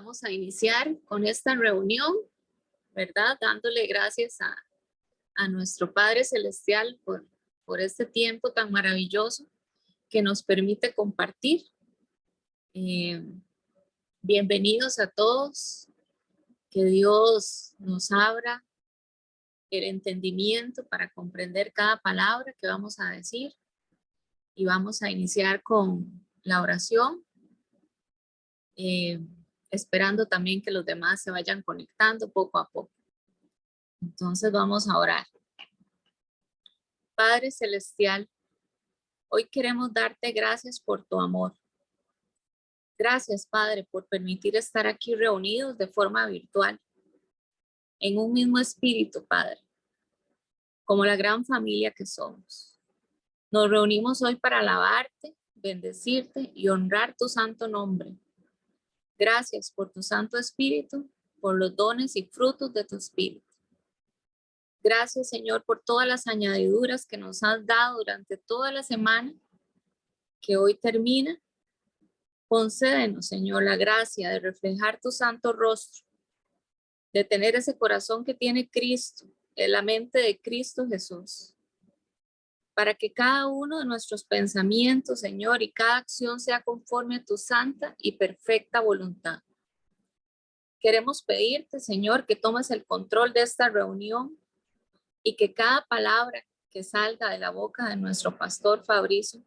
Vamos a iniciar con esta reunión, ¿verdad? Dándole gracias a nuestro Padre Celestial por este tiempo tan maravilloso que nos permite compartir. Bienvenidos a todos. Que Dios nos abra el entendimiento para comprender cada palabra que vamos a decir. Y vamos a iniciar con la oración. Esperando también que los demás se vayan conectando poco a poco. Entonces vamos a orar. Padre Celestial, hoy queremos darte gracias por tu amor. Gracias, Padre, por permitir estar aquí reunidos de forma virtual, en un mismo espíritu, Padre, como la gran familia que somos. Nos reunimos hoy para alabarte, bendecirte y honrar tu santo nombre. Gracias por tu Santo Espíritu, por los dones y frutos de tu Espíritu. Gracias, Señor, por todas las añadiduras que nos has dado durante toda la semana que hoy termina. Concédenos, Señor, la gracia de reflejar tu santo rostro, de tener ese corazón que tiene Cristo, en la mente de Cristo Jesús, para que cada uno de nuestros pensamientos, Señor, y cada acción sea conforme a tu santa y perfecta voluntad. Queremos pedirte, Señor, que tomes el control de esta reunión y que cada palabra que salga de la boca de nuestro pastor Fabricio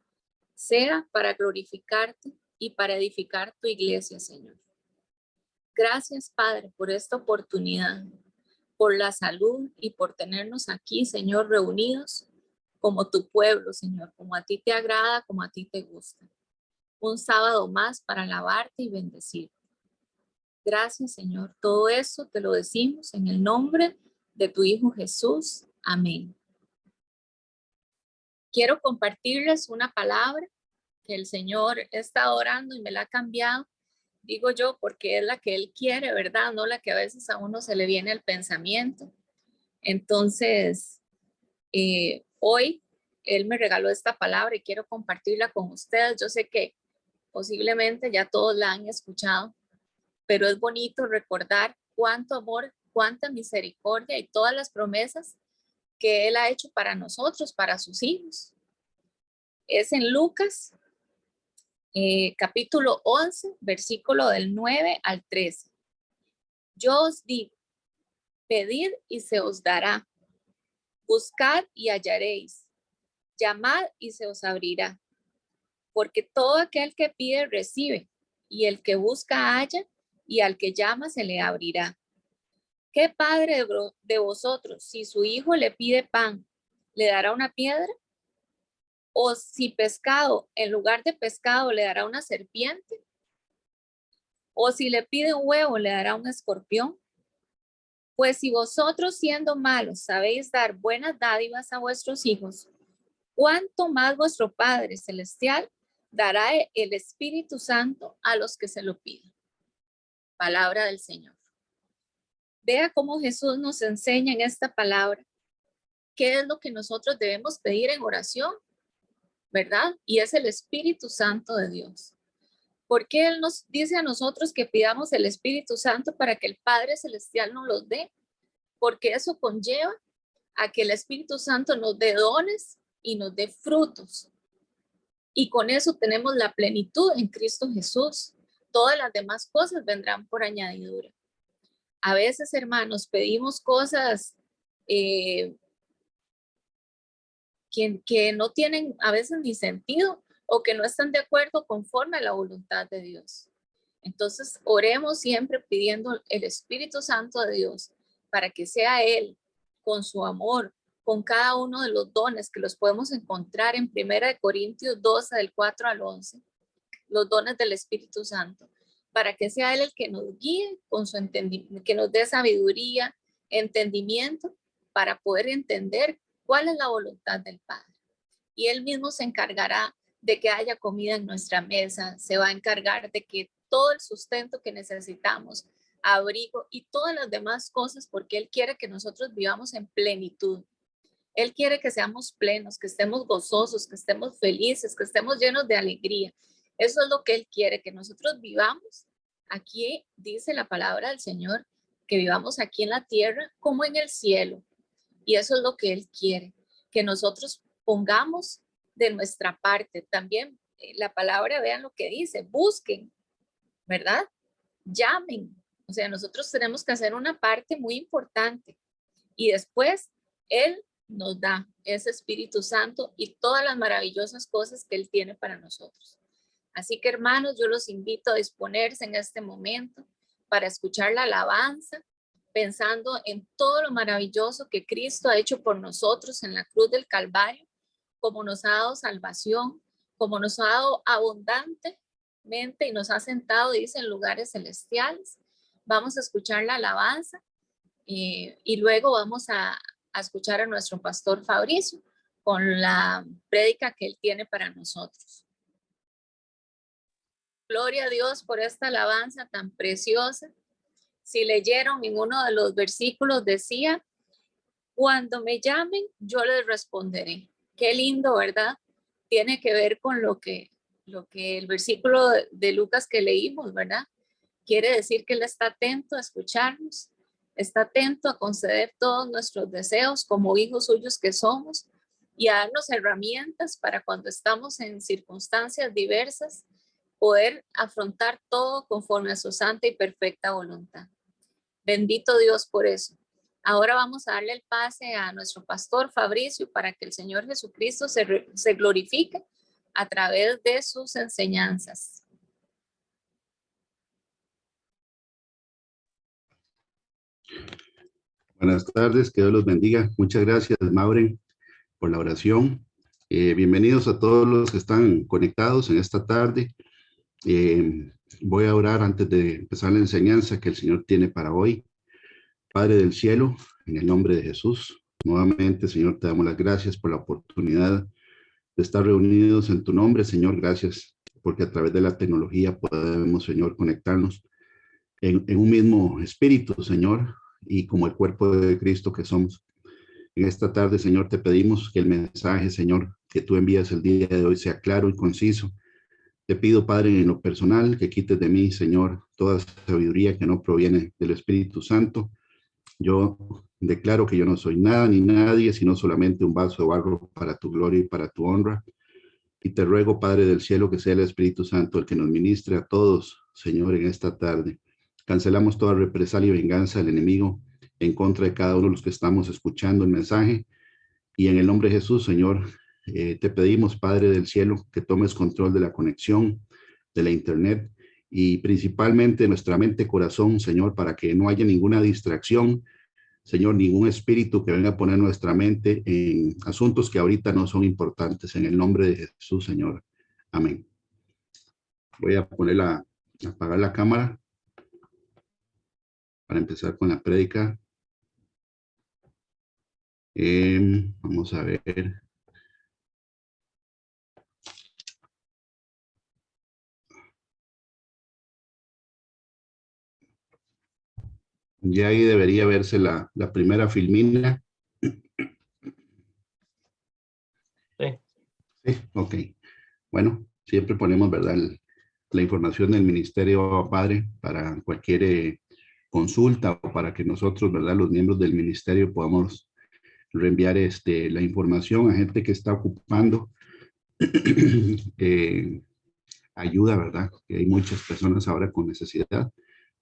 sea para glorificarte y para edificar tu iglesia, Señor. Gracias, Padre, por esta oportunidad, por la salud y por tenernos aquí, Señor, reunidos como tu pueblo, Señor, como a ti te agrada, como a ti te gusta. Un sábado más para alabarte y bendecirte. Gracias, Señor. Todo eso te lo decimos en el nombre de tu Hijo Jesús. Amén. Quiero compartirles una palabra que el Señor está orando y me la ha cambiado. Digo yo porque es la que Él quiere, ¿verdad? No la que a veces a uno se le viene el pensamiento. Entonces, hoy Él me regaló esta palabra y quiero compartirla con ustedes. Yo sé que posiblemente ya todos la han escuchado, pero es bonito recordar cuánto amor, cuánta misericordia y todas las promesas que Él ha hecho para nosotros, para sus hijos. Es en Lucas, capítulo 11, versículo del 9 al 13. Yo os digo, pedid y se os dará, buscad y hallaréis, llamad y se os abrirá, porque todo aquel que pide recibe, y el que busca halla, y al que llama se le abrirá. ¿Qué padre de vosotros, si su hijo le pide pan, le dará una piedra? ¿O si pescado, en lugar de pescado, le dará una serpiente? ¿O si le pide un huevo, le dará un escorpión? Pues si vosotros, siendo malos, sabéis dar buenas dádivas a vuestros hijos, ¿cuánto más vuestro Padre Celestial dará el Espíritu Santo a los que se lo piden? Palabra del Señor. Vea cómo Jesús nos enseña en esta palabra qué es lo que nosotros debemos pedir en oración, ¿verdad? Y es el Espíritu Santo de Dios. ¿Por qué Él nos dice a nosotros que pidamos el Espíritu Santo para que el Padre Celestial nos los dé? Porque eso conlleva a que el Espíritu Santo nos dé dones y nos dé frutos. Y con eso tenemos la plenitud en Cristo Jesús. Todas las demás cosas vendrán por añadidura. A veces, hermanos, pedimos cosas que no tienen a veces ni sentido o que no están de acuerdo conforme a la voluntad de Dios. Entonces, oremos siempre pidiendo el Espíritu Santo de Dios para que sea Él, con su amor, con cada uno de los dones que los podemos encontrar en 1 Corintios 12, del 4 al 11, los dones del Espíritu Santo, para que sea Él el que nos guíe con su entendimiento, que nos dé sabiduría, entendimiento, para poder entender cuál es la voluntad del Padre. Y Él mismo se encargará de que haya comida en nuestra mesa, se va a encargar de que todo el sustento que necesitamos, abrigo y todas las demás cosas, porque Él quiere que nosotros vivamos en plenitud. Él quiere que seamos plenos, que estemos gozosos, que estemos felices, que estemos llenos de alegría. Eso es lo que Él quiere, que nosotros vivamos Aquí dice la palabra del Señor que vivamos aquí en la tierra como en el cielo. Y eso es lo que Él quiere, que nosotros pongamos de nuestra parte. También la palabra, vean lo que dice, busquen, ¿verdad? Llamen. O sea, nosotros tenemos que hacer una parte muy importante y después Él nos da ese Espíritu Santo y todas las maravillosas cosas que Él tiene para nosotros. Así que hermanos, yo los invito a disponerse en este momento para escuchar la alabanza, pensando en todo lo maravilloso que Cristo ha hecho por nosotros en la cruz del Calvario, como nos ha dado salvación, como nos ha dado abundantemente y nos ha sentado, dice, en lugares celestiales. Vamos a escuchar la alabanza y luego vamos a escuchar a nuestro pastor Fabricio con la prédica que él tiene para nosotros. Gloria a Dios por esta alabanza tan preciosa. Si leyeron en uno de los versículos decía, cuando me llamen, yo les responderé. Qué lindo, ¿verdad? Tiene que ver con lo que el versículo de Lucas que leímos, ¿verdad? Quiere decir que Él está atento a escucharnos, está atento a conceder todos nuestros deseos como hijos suyos que somos y a darnos herramientas para cuando estamos en circunstancias diversas, poder afrontar todo conforme a su santa y perfecta voluntad. Bendito Dios por eso. Ahora vamos a darle el pase a nuestro pastor Fabricio para que el Señor Jesucristo se glorifique a través de sus enseñanzas. Buenas tardes, que Dios los bendiga. Muchas gracias, Maureen, por la oración. Bienvenidos a todos los que están conectados en esta tarde. Voy a orar antes de empezar la enseñanza que el Señor tiene para hoy. Padre del cielo, en el nombre de Jesús, nuevamente, Señor, te damos las gracias por la oportunidad de estar reunidos en tu nombre, Señor. Gracias porque a través de la tecnología podemos, Señor, conectarnos en un mismo espíritu, Señor, y como el cuerpo de Cristo que somos. En esta tarde, Señor, te pedimos que el mensaje, Señor, que tú envías el día de hoy sea claro y conciso. Te pido, Padre, en lo personal, que quites de mí, Señor, toda sabiduría que no proviene del Espíritu Santo. Yo declaro que yo no soy nada ni nadie, sino solamente un vaso de barro para tu gloria y para tu honra. Y te ruego, Padre del cielo, que sea el Espíritu Santo el que nos ministre a todos, Señor, en esta tarde. Cancelamos toda represalia y venganza del enemigo en contra de cada uno de los que estamos escuchando el mensaje. Y en el nombre de Jesús, Señor, te pedimos, Padre del cielo, que tomes control de la conexión, de la internet y principalmente nuestra mente y corazón, Señor, para que no haya ninguna distracción, Señor, ningún espíritu que venga a poner nuestra mente en asuntos que ahorita no son importantes. En el nombre de Jesús, Señor. Amén. Voy a apagar la cámara para empezar con la prédica. Vamos a ver. Ya ahí debería verse la primera filmina. Sí. Sí, ok. Bueno, siempre ponemos, ¿verdad? La información del Ministerio Padre para cualquier consulta o para que nosotros, ¿verdad? Los miembros del ministerio podamos reenviar la información a gente que está ocupando ayuda, ¿verdad? Que hay muchas personas ahora con necesidad.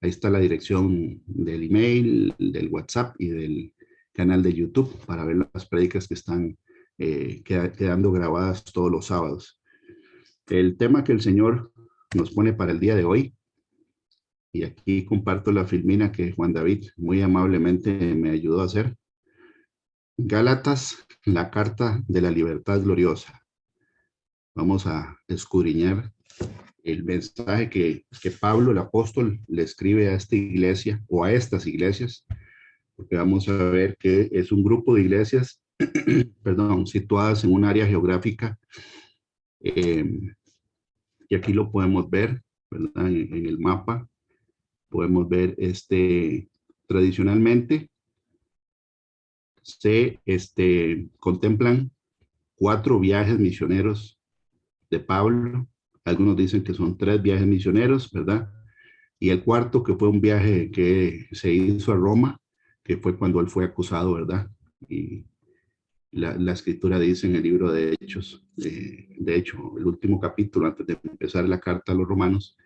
Ahí está la dirección del email, del WhatsApp y del canal de YouTube para ver las prédicas que están quedando grabadas todos los sábados. El tema que el Señor nos pone para el día de hoy, y aquí comparto la filmina que Juan David muy amablemente me ayudó a hacer. Gálatas, la carta de la libertad gloriosa. Vamos a escudriñar el mensaje que Pablo, el apóstol, le escribe a esta iglesia o a estas iglesias, porque vamos a ver que es un grupo de iglesias, perdón, situadas en un área geográfica, y aquí lo podemos ver, ¿verdad? En el mapa, podemos ver tradicionalmente se contemplan 4 viajes misioneros de Pablo. Algunos dicen que son 3 viajes misioneros, ¿verdad? Y el cuarto, que fue un viaje que se hizo a Roma, que fue cuando él fue acusado, ¿verdad? Y la escritura dice en el libro de Hechos, de hecho, el último capítulo, antes de empezar la carta a los romanos,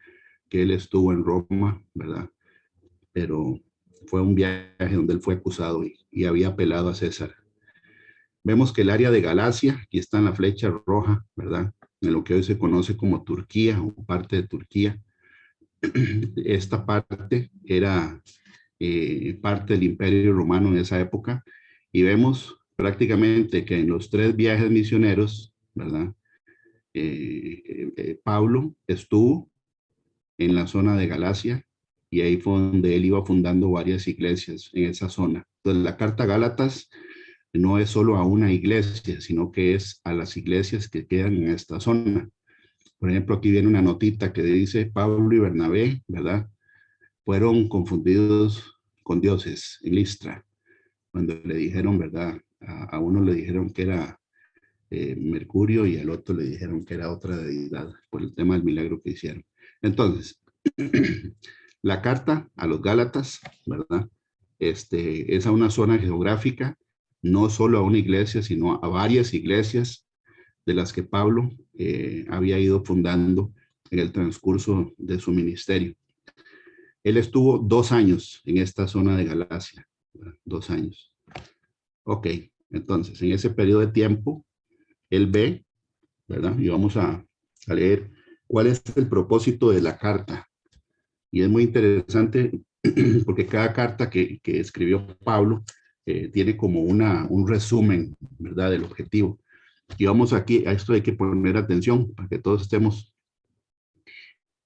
que él estuvo en Roma, ¿verdad? Pero fue un viaje donde él fue acusado y había apelado a César. Vemos que el área de Galacia, aquí está en la flecha roja, ¿verdad? En lo que hoy se conoce como Turquía o parte de Turquía. Esta parte era parte del Imperio Romano en esa época y vemos prácticamente que en los 3 viajes misioneros, ¿verdad? Pablo estuvo en la zona de Galacia y ahí fue donde él iba fundando varias iglesias en esa zona. Entonces la carta a Gálatas no es solo a una iglesia, sino que es a las iglesias que quedan en esta zona. Por ejemplo, aquí viene una notita que dice Pablo y Bernabé, ¿verdad? Fueron confundidos con dioses en Listra, cuando le dijeron, ¿verdad? A uno le dijeron que era Mercurio y al otro le dijeron que era otra deidad por el tema del milagro que hicieron. Entonces, la carta a los Gálatas, ¿verdad? Es a una zona geográfica, no solo a una iglesia, sino a varias iglesias de las que Pablo había ido fundando en el transcurso de su ministerio. Él estuvo 2 años en esta zona de Galacia, ¿verdad? 2 años. Ok, entonces en ese periodo de tiempo, él ve, ¿verdad? Y vamos a leer cuál es el propósito de la carta. Y es muy interesante porque cada carta que escribió Pablo tiene como un resumen, ¿verdad? Del objetivo. Y vamos aquí, a esto hay que poner atención para que todos estemos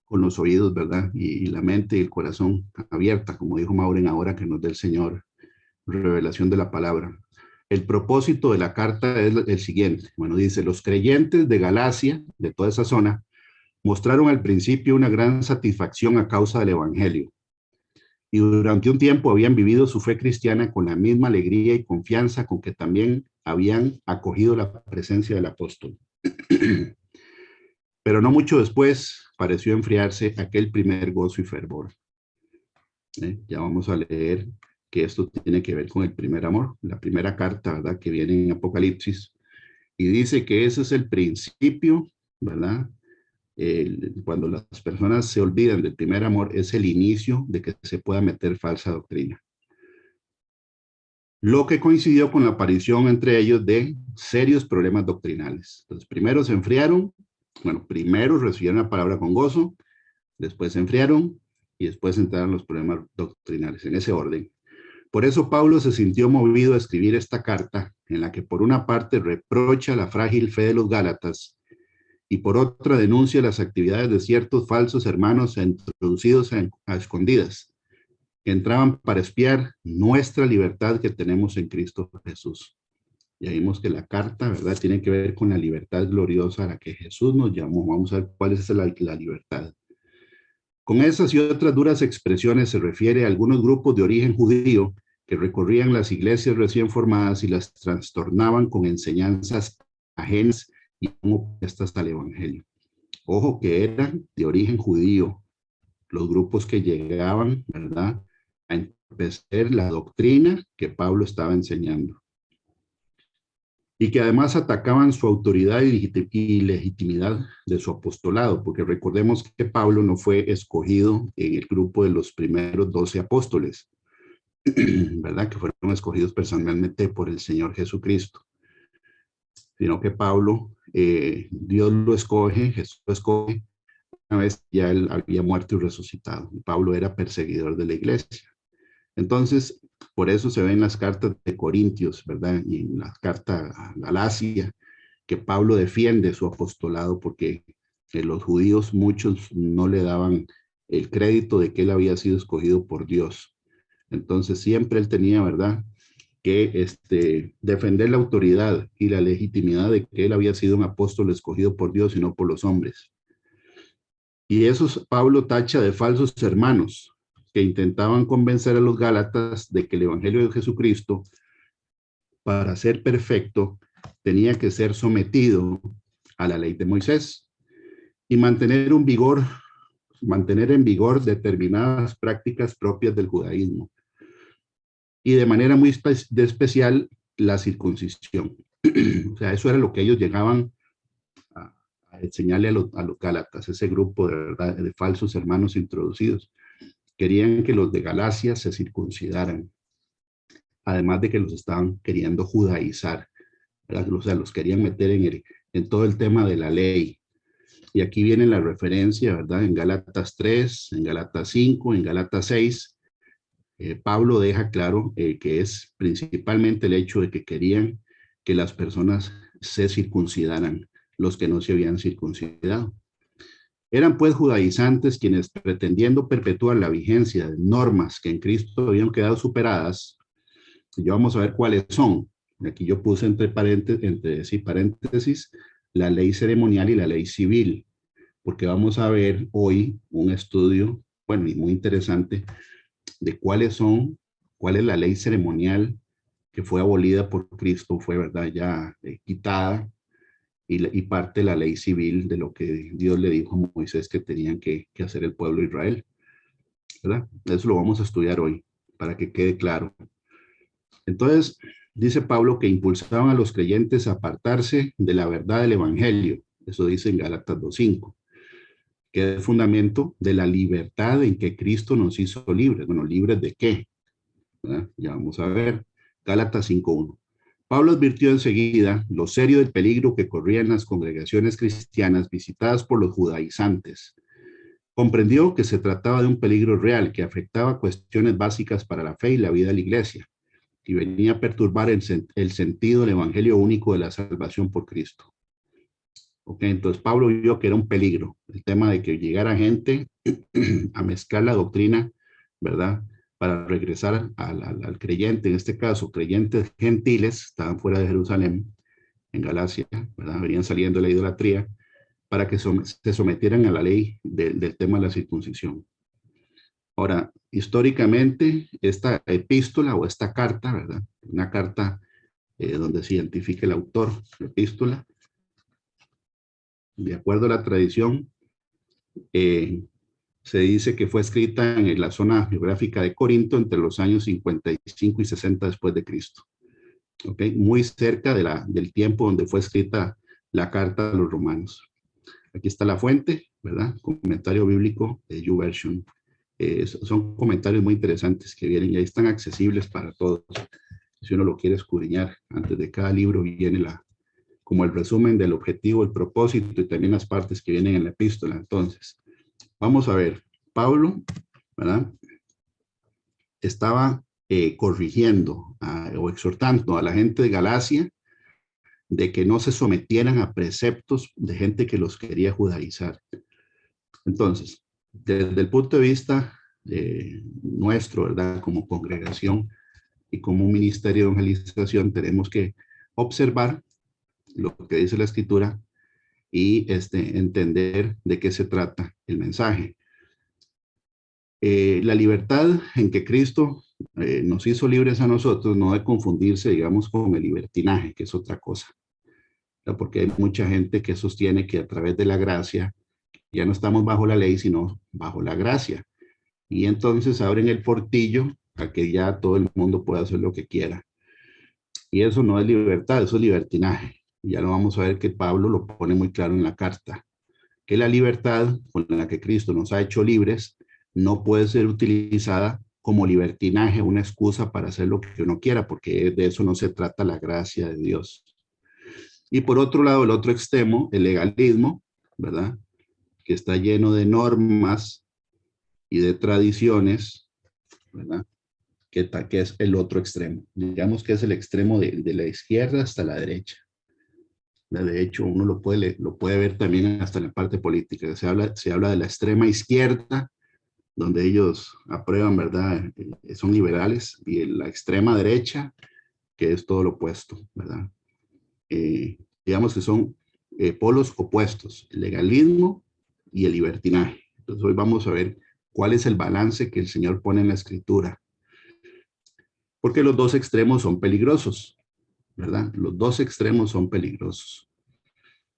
con los oídos, ¿verdad? Y la mente y el corazón abierta, como dijo Maureen ahora, que nos dé el Señor revelación de la palabra. El propósito de la carta es el siguiente. Bueno, dice, los creyentes de Galacia, de toda esa zona, mostraron al principio una gran satisfacción a causa del Evangelio. Y durante un tiempo habían vivido su fe cristiana con la misma alegría y confianza con que también habían acogido la presencia del apóstol. Pero no mucho después pareció enfriarse aquel primer gozo y fervor. Ya vamos a leer que esto tiene que ver con el primer amor, la primera carta, ¿verdad? Que viene en Apocalipsis. Y dice que ese es el principio, ¿verdad? Cuando las personas se olvidan del primer amor, es el inicio de que se pueda meter falsa doctrina. Lo que coincidió con la aparición entre ellos de serios problemas doctrinales. Entonces, primero se enfriaron, bueno, primero recibieron la palabra con gozo, después se enfriaron y después entraron los problemas doctrinales, en ese orden. Por eso Pablo se sintió movido a escribir esta carta, en la que por una parte reprocha la frágil fe de los Gálatas y por otra denuncia las actividades de ciertos falsos hermanos introducidos a escondidas, que entraban para espiar nuestra libertad que tenemos en Cristo Jesús. Ya vimos que la carta, ¿verdad?, tiene que ver con la libertad gloriosa a la que Jesús nos llamó. Vamos a ver cuál es la libertad. Con esas y otras duras expresiones se refiere a algunos grupos de origen judío que recorrían las iglesias recién formadas y las trastornaban con enseñanzas ajenas y opuestas al evangelio. Ojo que eran de origen judío, los grupos que llegaban, ¿verdad?, a entorpecer la doctrina que Pablo estaba enseñando. Y que además atacaban su autoridad y legitimidad de su apostolado, porque recordemos que Pablo no fue escogido en el grupo de los primeros 12 apóstoles, ¿verdad? Que fueron escogidos personalmente por el Señor Jesucristo, sino que Pablo, Dios lo escoge, Jesús lo escoge, una vez ya él había muerto y resucitado. Pablo era perseguidor de la iglesia. Entonces, por eso se ven las cartas de Corintios, ¿verdad? Y en la carta a Galacia, que Pablo defiende su apostolado porque los judíos muchos no le daban el crédito de que él había sido escogido por Dios. Entonces siempre él tenía, ¿verdad?, que defender la autoridad y la legitimidad de que él había sido un apóstol escogido por Dios y no por los hombres. Y esos Pablo tacha de falsos hermanos que intentaban convencer a los Gálatas de que el evangelio de Jesucristo, para ser perfecto, tenía que ser sometido a la ley de Moisés y mantener un vigor mantener en vigor determinadas prácticas propias del judaísmo. Y de manera muy especial, la circuncisión. O sea, eso era lo que ellos llegaban a enseñarle a los gálatas, ese grupo de, verdad, de falsos hermanos introducidos. Querían que los de Galacia se circuncidaran, además de que los estaban queriendo judaizar, ¿verdad? O sea, los querían meter en todo el tema de la ley. Y aquí viene la referencia, ¿verdad? En Gálatas 3, en Gálatas 5, en Gálatas 6, Pablo deja claro que es principalmente el hecho de que querían que las personas se circuncidaran, los que no se habían circuncidado. Eran pues judaizantes quienes, pretendiendo perpetuar la vigencia de normas que en Cristo habían quedado superadas, y ya vamos a ver cuáles son. Aquí yo puse entre paréntesis la ley ceremonial y la ley civil, porque vamos a ver hoy un estudio, bueno, y muy interesante, de cuál es la ley ceremonial que fue abolida por Cristo, fue, ¿verdad?, ya quitada, y parte de la ley civil de lo que Dios le dijo a Moisés que tenían que hacer el pueblo de Israel, ¿verdad? Eso lo vamos a estudiar hoy, para que quede claro. Entonces, dice Pablo que impulsaban a los creyentes a apartarse de la verdad del evangelio. Eso dice en Gálatas 2:5, que es el fundamento de la libertad en que Cristo nos hizo libres. Bueno, ¿libres de qué? ¿Verdad? Ya vamos a ver. Gálatas 5:1. Pablo advirtió enseguida lo serio del peligro que corrían las congregaciones cristianas visitadas por los judaizantes. Comprendió que se trataba de un peligro real que afectaba cuestiones básicas para la fe y la vida de la iglesia, y venía a perturbar el sentido del evangelio único de la salvación por Cristo. Ok, entonces Pablo vio que era un peligro el tema de que llegara gente a mezclar la doctrina, ¿verdad?, para regresar al creyente, en este caso, creyentes gentiles, estaban fuera de Jerusalén, en Galacia, ¿verdad?, venían saliendo de la idolatría, para que se sometieran a la ley del tema de la circuncisión. Ahora, históricamente, esta epístola o esta carta, ¿verdad?, una carta donde se identifica el autor, la epístola, de acuerdo a la tradición, se dice que fue escrita en la zona geográfica de Corinto entre los años 55 y 60 después de Cristo. ¿Okay? Muy cerca del tiempo donde fue escrita la carta a los romanos. Aquí está la fuente, ¿verdad? Comentario bíblico de YouVersion. Son comentarios muy interesantes que vienen y ahí están accesibles para todos. Si uno lo quiere escudriñar, antes de cada libro viene como el resumen del objetivo, el propósito y también las partes que vienen en la epístola. Entonces, vamos a ver, Pablo, ¿verdad?, estaba corrigiendo o exhortando a la gente de Galacia de que no se sometieran a preceptos de gente que los quería judaizar. Entonces, desde el punto de vista nuestro, ¿verdad?, como congregación y como un ministerio de evangelización, tenemos que observar lo que dice la Escritura y entender de qué se trata el mensaje. La libertad en que Cristo nos hizo libres a nosotros no debe confundirse, digamos, con el libertinaje, que es otra cosa, ¿no? Porque hay mucha gente que sostiene que a través de la gracia ya no estamos bajo la ley, sino bajo la gracia. Y entonces abren el portillo a que ya todo el mundo pueda hacer lo que quiera. Y eso no es libertad, eso es libertinaje. Ya lo vamos a ver que Pablo lo pone muy claro en la carta, que la libertad con la que Cristo nos ha hecho libres no puede ser utilizada como libertinaje, una excusa para hacer lo que uno quiera, porque de eso no se trata la gracia de Dios. Y por otro lado, el otro extremo, el legalismo, ¿verdad?, que está lleno de normas y de tradiciones, ¿verdad?, que es el otro extremo. Digamos que es el extremo de la izquierda hasta la derecha. De hecho, uno lo puede ver también hasta en la parte política. Se habla de la extrema izquierda, donde ellos aprueban, ¿verdad?, son liberales, y la extrema derecha, que es todo lo opuesto, ¿verdad? Digamos que son polos opuestos, el legalismo y el libertinaje. Entonces hoy vamos a ver cuál es el balance que el Señor pone en la Escritura. Porque los dos extremos son peligrosos, ¿verdad? Los dos extremos son peligrosos.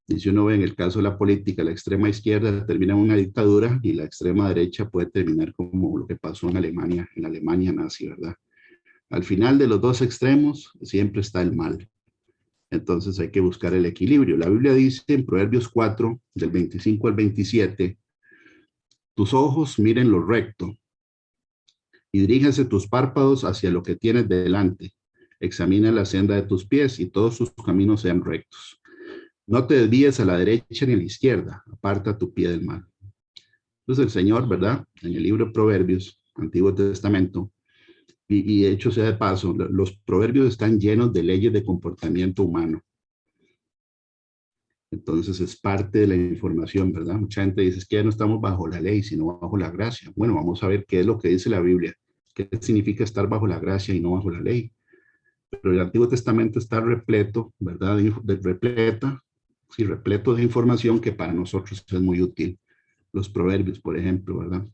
Y si uno ve en el caso de la política, la extrema izquierda termina en una dictadura y la extrema derecha puede terminar como lo que pasó en la Alemania nazi, ¿verdad? Al final de los dos extremos siempre está el mal. Entonces hay que buscar el equilibrio. La Biblia dice en Proverbios 4, del 25 al 27, tus ojos miren lo recto y diríjase tus párpados hacia lo que tienes delante. Examina la senda de tus pies y todos sus caminos sean rectos. No te desvíes a la derecha ni a la izquierda, aparta tu pie del mal. Entonces el Señor, ¿verdad? En el libro de Proverbios, Antiguo Testamento, y hecho sea de paso, los proverbios están llenos de leyes de comportamiento humano. Entonces es parte de la información, ¿verdad? Mucha gente dice, es que ya no estamos bajo la ley, sino bajo la gracia. Bueno, vamos a ver qué es lo que dice la Biblia. ¿Qué significa estar bajo la gracia y no bajo la ley? Pero el Antiguo Testamento está repleto, ¿verdad? Repleto de información que para nosotros es muy útil. Los proverbios, por ejemplo, ¿verdad?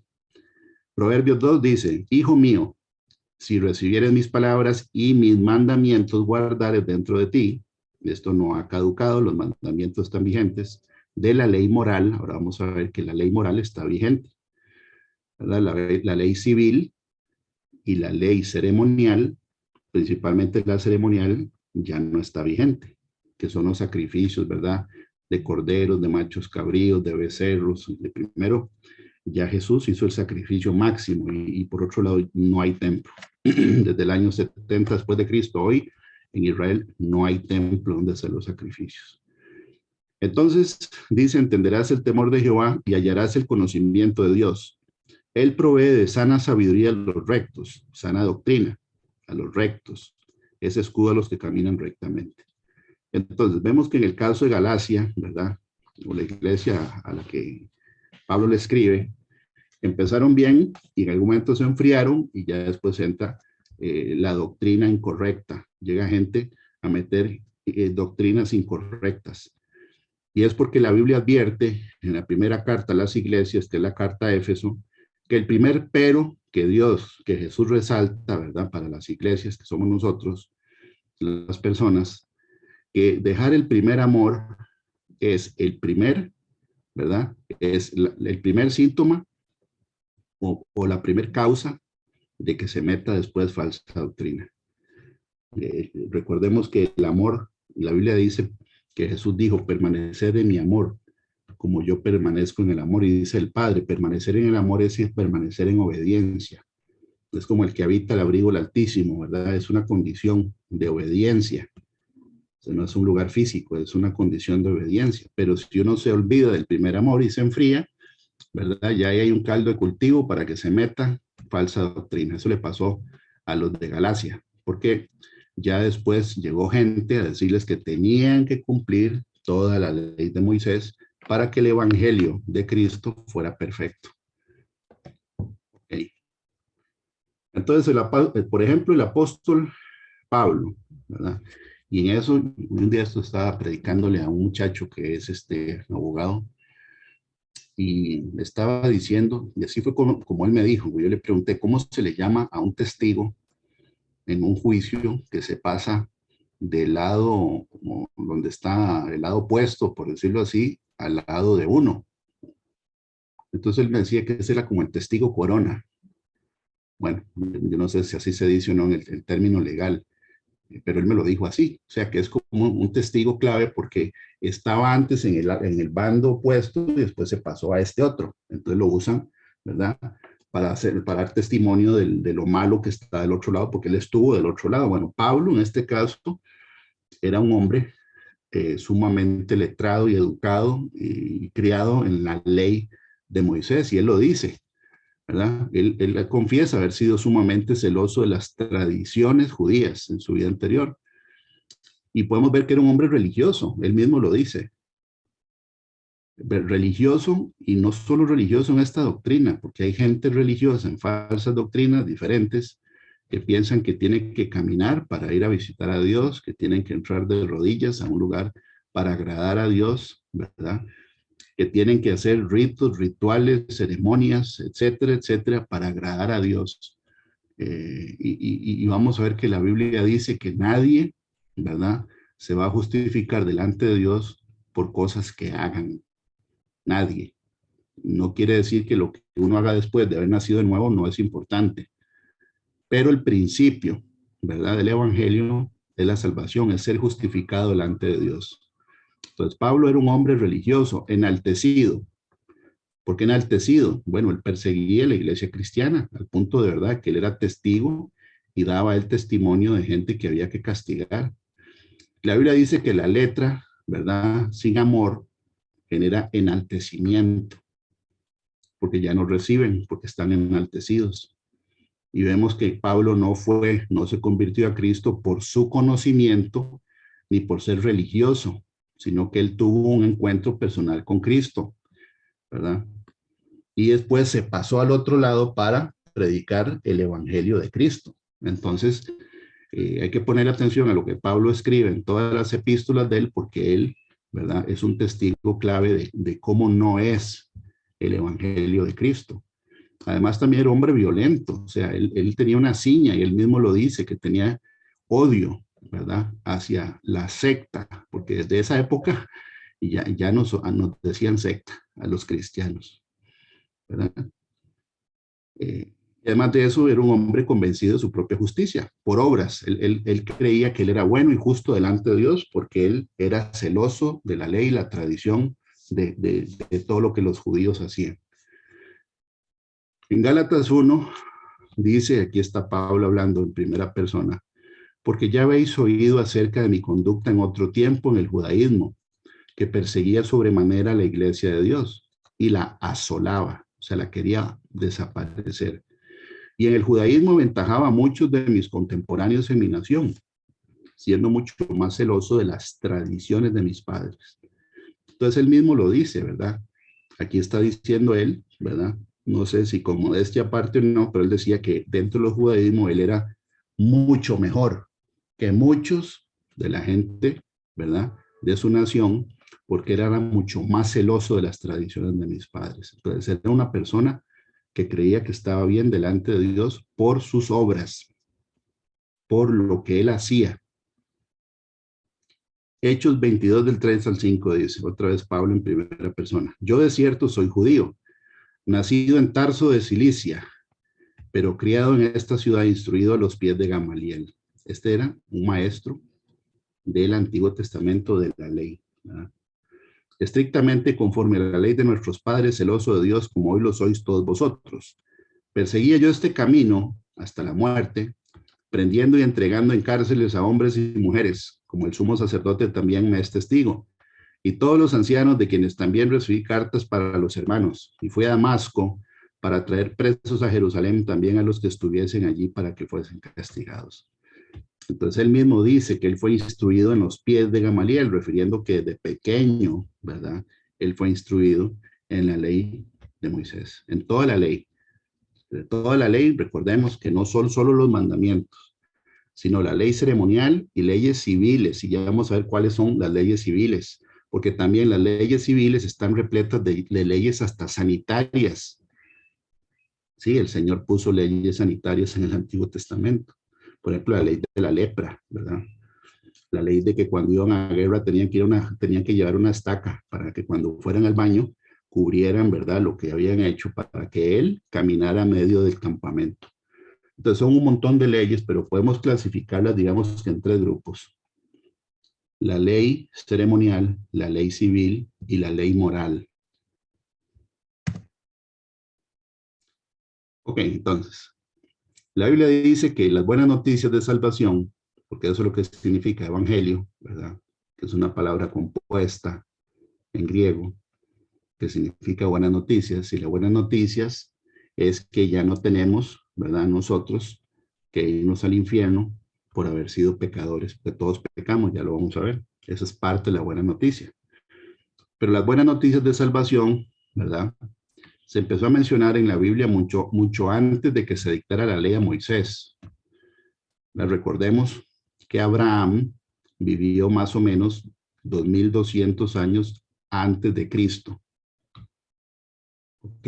Proverbios 2 dice, hijo mío, si recibieres mis palabras y mis mandamientos guardares dentro de ti, esto no ha caducado, los mandamientos están vigentes, de la ley moral, ahora vamos a ver que la ley moral está vigente, ¿verdad? La ley civil y la ley ceremonial, principalmente la ceremonial, ya no está vigente, que son los sacrificios, ¿verdad? De corderos, de machos cabríos, de becerros, de primero, ya Jesús hizo el sacrificio máximo y por otro lado no hay templo. Desde el año 70 después de Cristo, hoy en Israel no hay templo donde hacer los sacrificios. Entonces dice, entenderás el temor de Jehová y hallarás el conocimiento de Dios. Él provee de sana sabiduría a los rectos, sana doctrina a los rectos. Es escudo a los que caminan rectamente. Entonces vemos que en el caso de Galacia, ¿verdad? O la iglesia a la que Pablo le escribe, empezaron bien y en algún momento se enfriaron y ya después entra la doctrina incorrecta. Llega gente a meter doctrinas incorrectas. Y es porque la Biblia advierte en la primera carta a las iglesias, que es la carta a Éfeso, que el primer pero que que Jesús resalta, ¿verdad? Para las iglesias que somos nosotros, las personas, que dejar el primer amor es el primer, ¿verdad? Es el primer síntoma o la primera causa de que se meta después falsa doctrina. Recordemos que el amor, la Biblia dice que Jesús dijo, permanecer en mi amor, como yo permanezco en el amor, y dice el Padre, permanecer en el amor es permanecer en obediencia. Es como el que habita el abrigo del Altísimo, ¿verdad? Es una condición de obediencia. O sea, no es un lugar físico, es una condición de obediencia. Pero si uno se olvida del primer amor y se enfría, ¿verdad? Ya hay un caldo de cultivo para que se meta falsa doctrina. Eso le pasó a los de Galacia, porque ya después llegó gente a decirles que tenían que cumplir toda la ley de Moisés para que el evangelio de Cristo fuera perfecto. Okay. Entonces, por ejemplo, el apóstol Pablo, ¿verdad? Y en eso, un día esto estaba predicándole a un muchacho que es abogado, y estaba diciendo, y así fue como él me dijo, yo le pregunté, ¿cómo se le llama a un testigo en un juicio que se pasa del lado, como donde está el lado opuesto, por decirlo así, al lado de uno? Entonces él me decía que ese era como el testigo corona. Bueno, yo no sé si así se dice o no en el término legal, pero él me lo dijo así, o sea que es como un testigo clave porque estaba antes en el bando opuesto y después se pasó a este otro, entonces lo usan, ¿verdad? Para dar testimonio de lo malo que está del otro lado, porque él estuvo del otro lado. Bueno, Pablo en este caso era un hombre sumamente letrado y educado y criado en la ley de Moisés, y él lo dice, ¿verdad? Él confiesa haber sido sumamente celoso de las tradiciones judías en su vida anterior. Y podemos ver que era un hombre religioso, él mismo lo dice. Religioso, y no solo religioso en esta doctrina, porque hay gente religiosa en falsas doctrinas diferentes que piensan que tienen que caminar para ir a visitar a Dios, que tienen que entrar de rodillas a un lugar para agradar a Dios, ¿verdad? Que tienen que hacer ritos, rituales, ceremonias, etcétera, etcétera, para agradar a Dios. Y vamos a ver que la Biblia dice que nadie, ¿verdad?, se va a justificar delante de Dios por cosas que hagan. Nadie. No quiere decir que lo que uno haga después de haber nacido de nuevo no es importante. Pero el principio, ¿verdad?, del evangelio es la salvación, es ser justificado delante de Dios. Entonces, Pablo era un hombre religioso, enaltecido. ¿Por qué enaltecido? Bueno, él perseguía la iglesia cristiana, al punto de verdad que él era testigo y daba el testimonio de gente que había que castigar. La Biblia dice que la letra, ¿verdad?, sin amor, genera enaltecimiento, porque ya no reciben, porque están enaltecidos. Y vemos que Pablo no se convirtió a Cristo por su conocimiento, ni por ser religioso, sino que él tuvo un encuentro personal con Cristo, ¿verdad? Y después se pasó al otro lado para predicar el evangelio de Cristo. Entonces, hay que poner atención a lo que Pablo escribe en todas las epístolas de él, porque él, ¿verdad?, es un testigo clave de cómo no es el evangelio de Cristo. Además, también era hombre violento, o sea, él tenía una ciña y él mismo lo dice, que tenía odio, ¿verdad?, hacia la secta, porque desde esa época ya nos decían secta a los cristianos, ¿verdad? Además de eso, era un hombre convencido de su propia justicia, por obras. Él creía que él era bueno y justo delante de Dios porque él era celoso de la ley y la tradición de todo lo que los judíos hacían. En Gálatas 1 dice, aquí está Pablo hablando en primera persona, porque ya habéis oído acerca de mi conducta en otro tiempo en el judaísmo, que perseguía sobremanera a la iglesia de Dios y la asolaba, o sea, la quería desaparecer. Y en el judaísmo aventajaba a muchos de mis contemporáneos en mi nación, siendo mucho más celoso de las tradiciones de mis padres. Entonces él mismo lo dice, ¿verdad? Aquí está diciendo él, ¿verdad? No sé si con modestia aparte o no, pero él decía que dentro del judaísmo él era mucho mejor que muchos de la gente, ¿verdad?, de su nación, porque era mucho más celoso de las tradiciones de mis padres. Entonces era una persona que creía que estaba bien delante de Dios por sus obras, por lo que él hacía. Hechos 22 del 3 al 5 dice, otra vez Pablo en primera persona, yo de cierto soy judío, nacido en Tarso de Cilicia, pero criado en esta ciudad, instruido a los pies de Gamaliel. Este era un maestro del Antiguo Testamento de la ley, ¿verdad?, estrictamente conforme a la ley de nuestros padres, celoso de Dios como hoy lo sois todos vosotros. Perseguía yo este camino hasta la muerte, prendiendo y entregando en cárceles a hombres y mujeres, como el sumo sacerdote también me es testigo, y todos los ancianos de quienes también recibí cartas para los hermanos, y fui a Damasco para traer presos a Jerusalén también a los que estuviesen allí para que fuesen castigados. Entonces él mismo dice que él fue instruido en los pies de Gamaliel, refiriendo que de pequeño, ¿verdad?, él fue instruido en la ley de Moisés, en toda la ley. De toda la ley, recordemos que no son solo los mandamientos, sino la ley ceremonial y leyes civiles. Y ya vamos a ver cuáles son las leyes civiles, porque también las leyes civiles están repletas de leyes hasta sanitarias. Sí, el Señor puso leyes sanitarias en el Antiguo Testamento. Por ejemplo, la ley de la lepra, ¿verdad? La ley de que cuando iban a guerra tenían que llevar una estaca para que cuando fueran al baño cubrieran, ¿verdad?, lo que habían hecho para que él caminara a medio del campamento. Entonces son un montón de leyes, pero podemos clasificarlas, digamos, en 3 grupos. La ley ceremonial, la ley civil y la ley moral. Ok, entonces, la Biblia dice que las buenas noticias de salvación, porque eso es lo que significa evangelio, ¿verdad?, que es una palabra compuesta en griego, que significa buenas noticias, y las buenas noticias es que ya no tenemos, ¿verdad?, nosotros que irnos al infierno por haber sido pecadores, porque todos pecamos, ya lo vamos a ver. Esa es parte de la buena noticia. Pero las buenas noticias de salvación, ¿verdad?, se empezó a mencionar en la Biblia mucho antes de que se dictara la ley a Moisés. Recordemos que Abraham vivió más o menos 2200 años antes de Cristo. ¿Ok?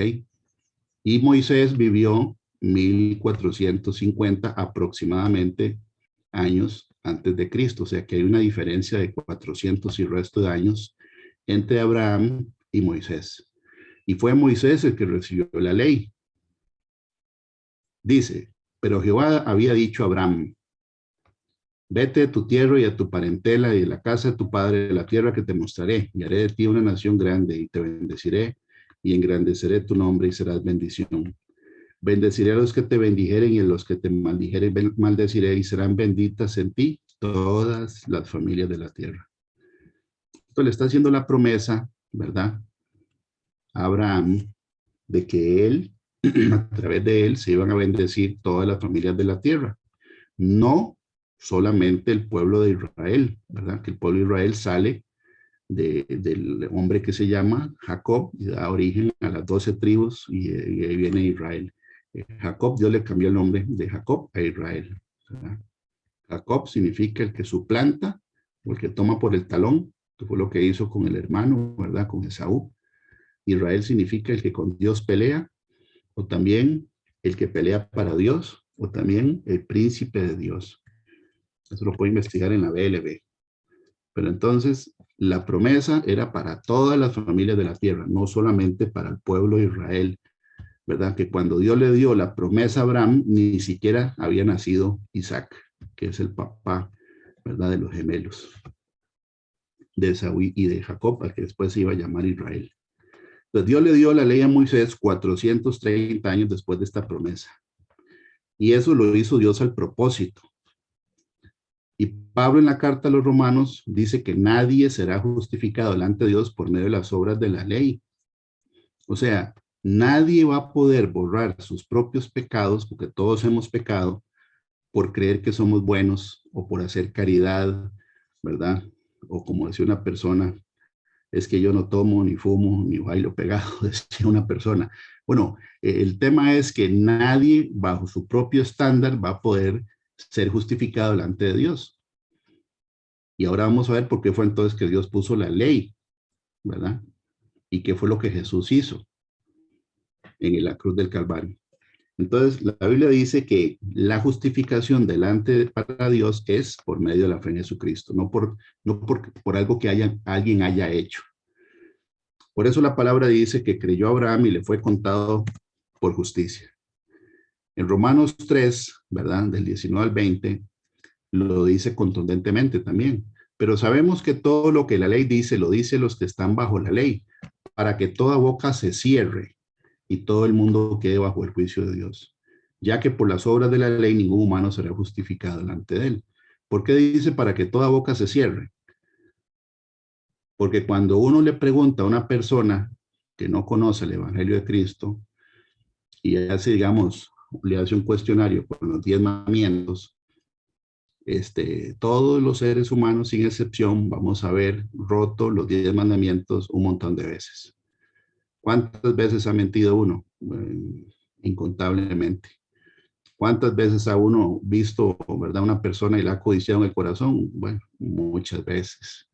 Y Moisés vivió 1450 aproximadamente años antes de Cristo. O sea que hay una diferencia de 400 y resto de años entre Abraham y Moisés. Y fue Moisés el que recibió la ley. Dice, pero Jehová había dicho a Abraham, vete de tu tierra y a tu parentela y de la casa de tu padre, de la tierra que te mostraré, y haré de ti una nación grande, y te bendeciré, y engrandeceré tu nombre, y serás bendición. Bendeciré a los que te bendijeren, y a los que te maldijeren maldeciré, y serán benditas en ti todas las familias de la tierra. Esto le está haciendo la promesa, ¿verdad?, a Abraham, de que él, a través de él, se iban a bendecir todas las familias de la tierra. No solamente el pueblo de Israel, ¿verdad? Que el pueblo de Israel sale del hombre que se llama Jacob y da origen a las 12 tribus y ahí viene Israel. Jacob, Dios le cambió el nombre de Jacob a Israel, ¿verdad? Jacob significa el que suplanta o el que toma por el talón, que fue lo que hizo con el hermano, ¿verdad? Con Esaú. Israel significa el que con Dios pelea, o también el que pelea para Dios, o también el príncipe de Dios. Eso lo puede investigar en la BLB. Pero entonces, la promesa era para todas las familias de la tierra, no solamente para el pueblo de Israel, ¿verdad? Que cuando Dios le dio la promesa a Abraham, ni siquiera había nacido Isaac, que es el papá, ¿verdad? De los gemelos, de Esaú y de Jacob, al que después se iba a llamar Israel. Entonces, Dios le dio la ley a Moisés 430 años después de esta promesa. Y eso lo hizo Dios al propósito. Y Pablo en la carta a los romanos dice que nadie será justificado delante de Dios por medio de las obras de la ley. O sea, nadie va a poder borrar sus propios pecados, porque todos hemos pecado, por creer que somos buenos o por hacer caridad, ¿verdad? O como decía una persona, es que yo no tomo, ni fumo, ni bailo pegado, decía una persona. Bueno, el tema es que nadie bajo su propio estándar va a poder ser justificado delante de Dios. Y ahora vamos a ver por qué fue entonces que Dios puso la ley, ¿verdad? Y qué fue lo que Jesús hizo en la cruz del Calvario. Entonces, la Biblia dice que la justificación delante para Dios es por medio de la fe en Jesucristo, no por algo que alguien haya hecho. Por eso la palabra dice que creyó Abraham y le fue contado por justicia. En Romanos 3, ¿verdad? Del 19 al 20, lo dice contundentemente también. Pero sabemos que todo lo que la ley dice, lo dice los que están bajo la ley, para que toda boca se cierre y todo el mundo quede bajo el juicio de Dios. Ya que por las obras de la ley ningún humano será justificado delante de él. ¿Por qué dice para que toda boca se cierre? Porque cuando uno le pregunta a una persona que no conoce el Evangelio de Cristo y hace, digamos, le hace un cuestionario con los 10 mandamientos, todos los seres humanos, sin excepción, vamos a ver roto los 10 mandamientos un montón de veces. ¿Cuántas veces ha mentido uno? Incontablemente. ¿Cuántas veces ha uno visto, verdad, una persona y la ha codiciado en el corazón? Bueno, muchas veces.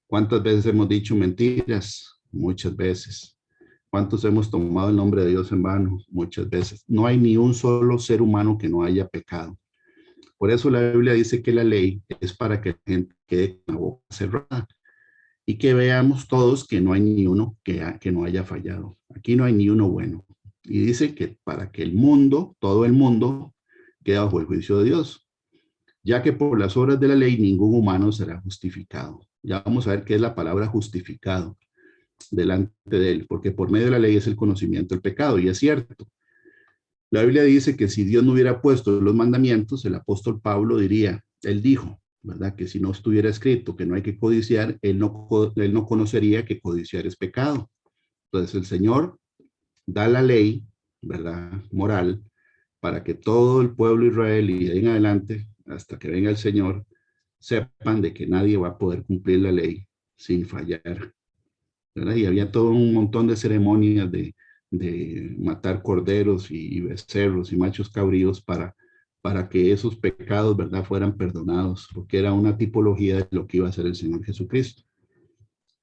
¿Cuántas veces hemos dicho mentiras? Muchas veces. ¿Cuántos hemos tomado el nombre de Dios en vano? Muchas veces. No hay ni un solo ser humano que no haya pecado. Por eso la Biblia dice que la ley es para que la gente quede con la boca cerrada y que veamos todos que no hay ni uno que no haya fallado. Aquí no hay ni uno bueno. Y dice que para que el mundo, todo el mundo, quede bajo el juicio de Dios, ya que por las obras de la ley ningún humano será justificado. Ya vamos a ver qué es la palabra justificado delante de él, porque por medio de la ley es el conocimiento del pecado, y es cierto. La Biblia dice que si Dios no hubiera puesto los mandamientos, el apóstol Pablo diría, él dijo, ¿verdad? Que si no estuviera escrito que no hay que codiciar, él no conocería que codiciar es pecado. Entonces el Señor da la ley, ¿verdad? Moral, para que todo el pueblo de Israel y de ahí en adelante, hasta que venga el Señor, sepan de que nadie va a poder cumplir la ley sin fallar, ¿verdad? Y había todo un montón de ceremonias de matar corderos y becerros y machos cabríos para que esos pecados, ¿verdad?, fueran perdonados, porque era una tipología de lo que iba a hacer el Señor Jesucristo.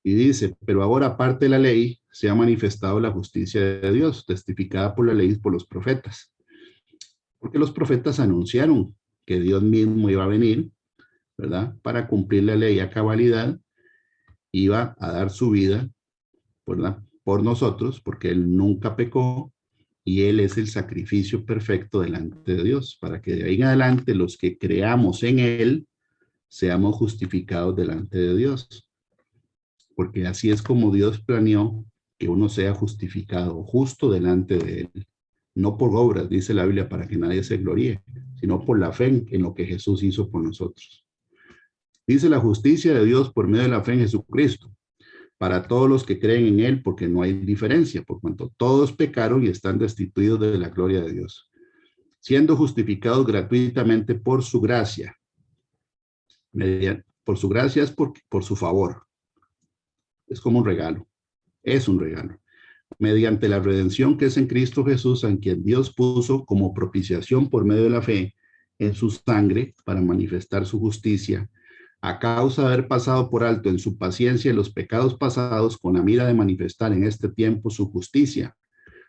Y dice, pero ahora aparte de la ley, se ha manifestado la justicia de Dios, testificada por la ley y por los profetas. Porque los profetas anunciaron que Dios mismo iba a venir, ¿verdad?, para cumplir la ley a cabalidad, iba a dar su vida por nosotros, porque Él nunca pecó y Él es el sacrificio perfecto delante de Dios, para que de ahí en adelante los que creamos en Él seamos justificados delante de Dios. Porque así es como Dios planeó que uno sea justificado, justo delante de Él. No por obras, dice la Biblia, para que nadie se gloríe, sino por la fe en lo que Jesús hizo por nosotros. Dice la justicia de Dios por medio de la fe en Jesucristo, para todos los que creen en Él, porque no hay diferencia, por cuanto todos pecaron y están destituidos de la gloria de Dios, siendo justificados gratuitamente por su gracia. Por su gracia es por su favor. Es como un regalo. Es un regalo. Mediante la redención que es en Cristo Jesús, en quien Dios puso como propiciación por medio de la fe en su sangre para manifestar su justicia, a causa de haber pasado por alto en su paciencia los pecados pasados, con la mira de manifestar en este tiempo su justicia,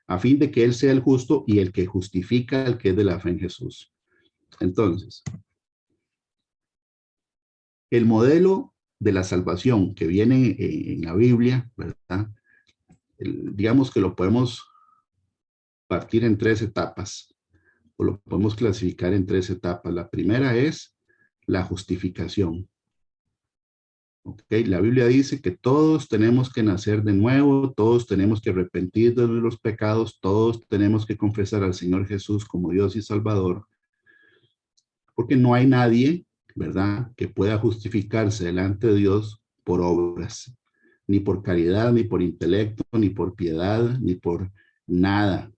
a fin de que Él sea el justo y el que justifica al que es de la fe en Jesús. Entonces, el modelo de la salvación que viene en la Biblia, ¿verdad? Digamos que lo podemos partir en 3 etapas, o lo podemos clasificar en 3 etapas. La primera es la justificación. Okay. La Biblia dice que todos tenemos que nacer de nuevo, todos tenemos que arrepentir de los pecados, todos tenemos que confesar al Señor Jesús como Dios y Salvador, porque no hay nadie, ¿verdad?, que pueda justificarse delante de Dios por obras, ni por caridad, ni por intelecto, ni por piedad, ni por nada.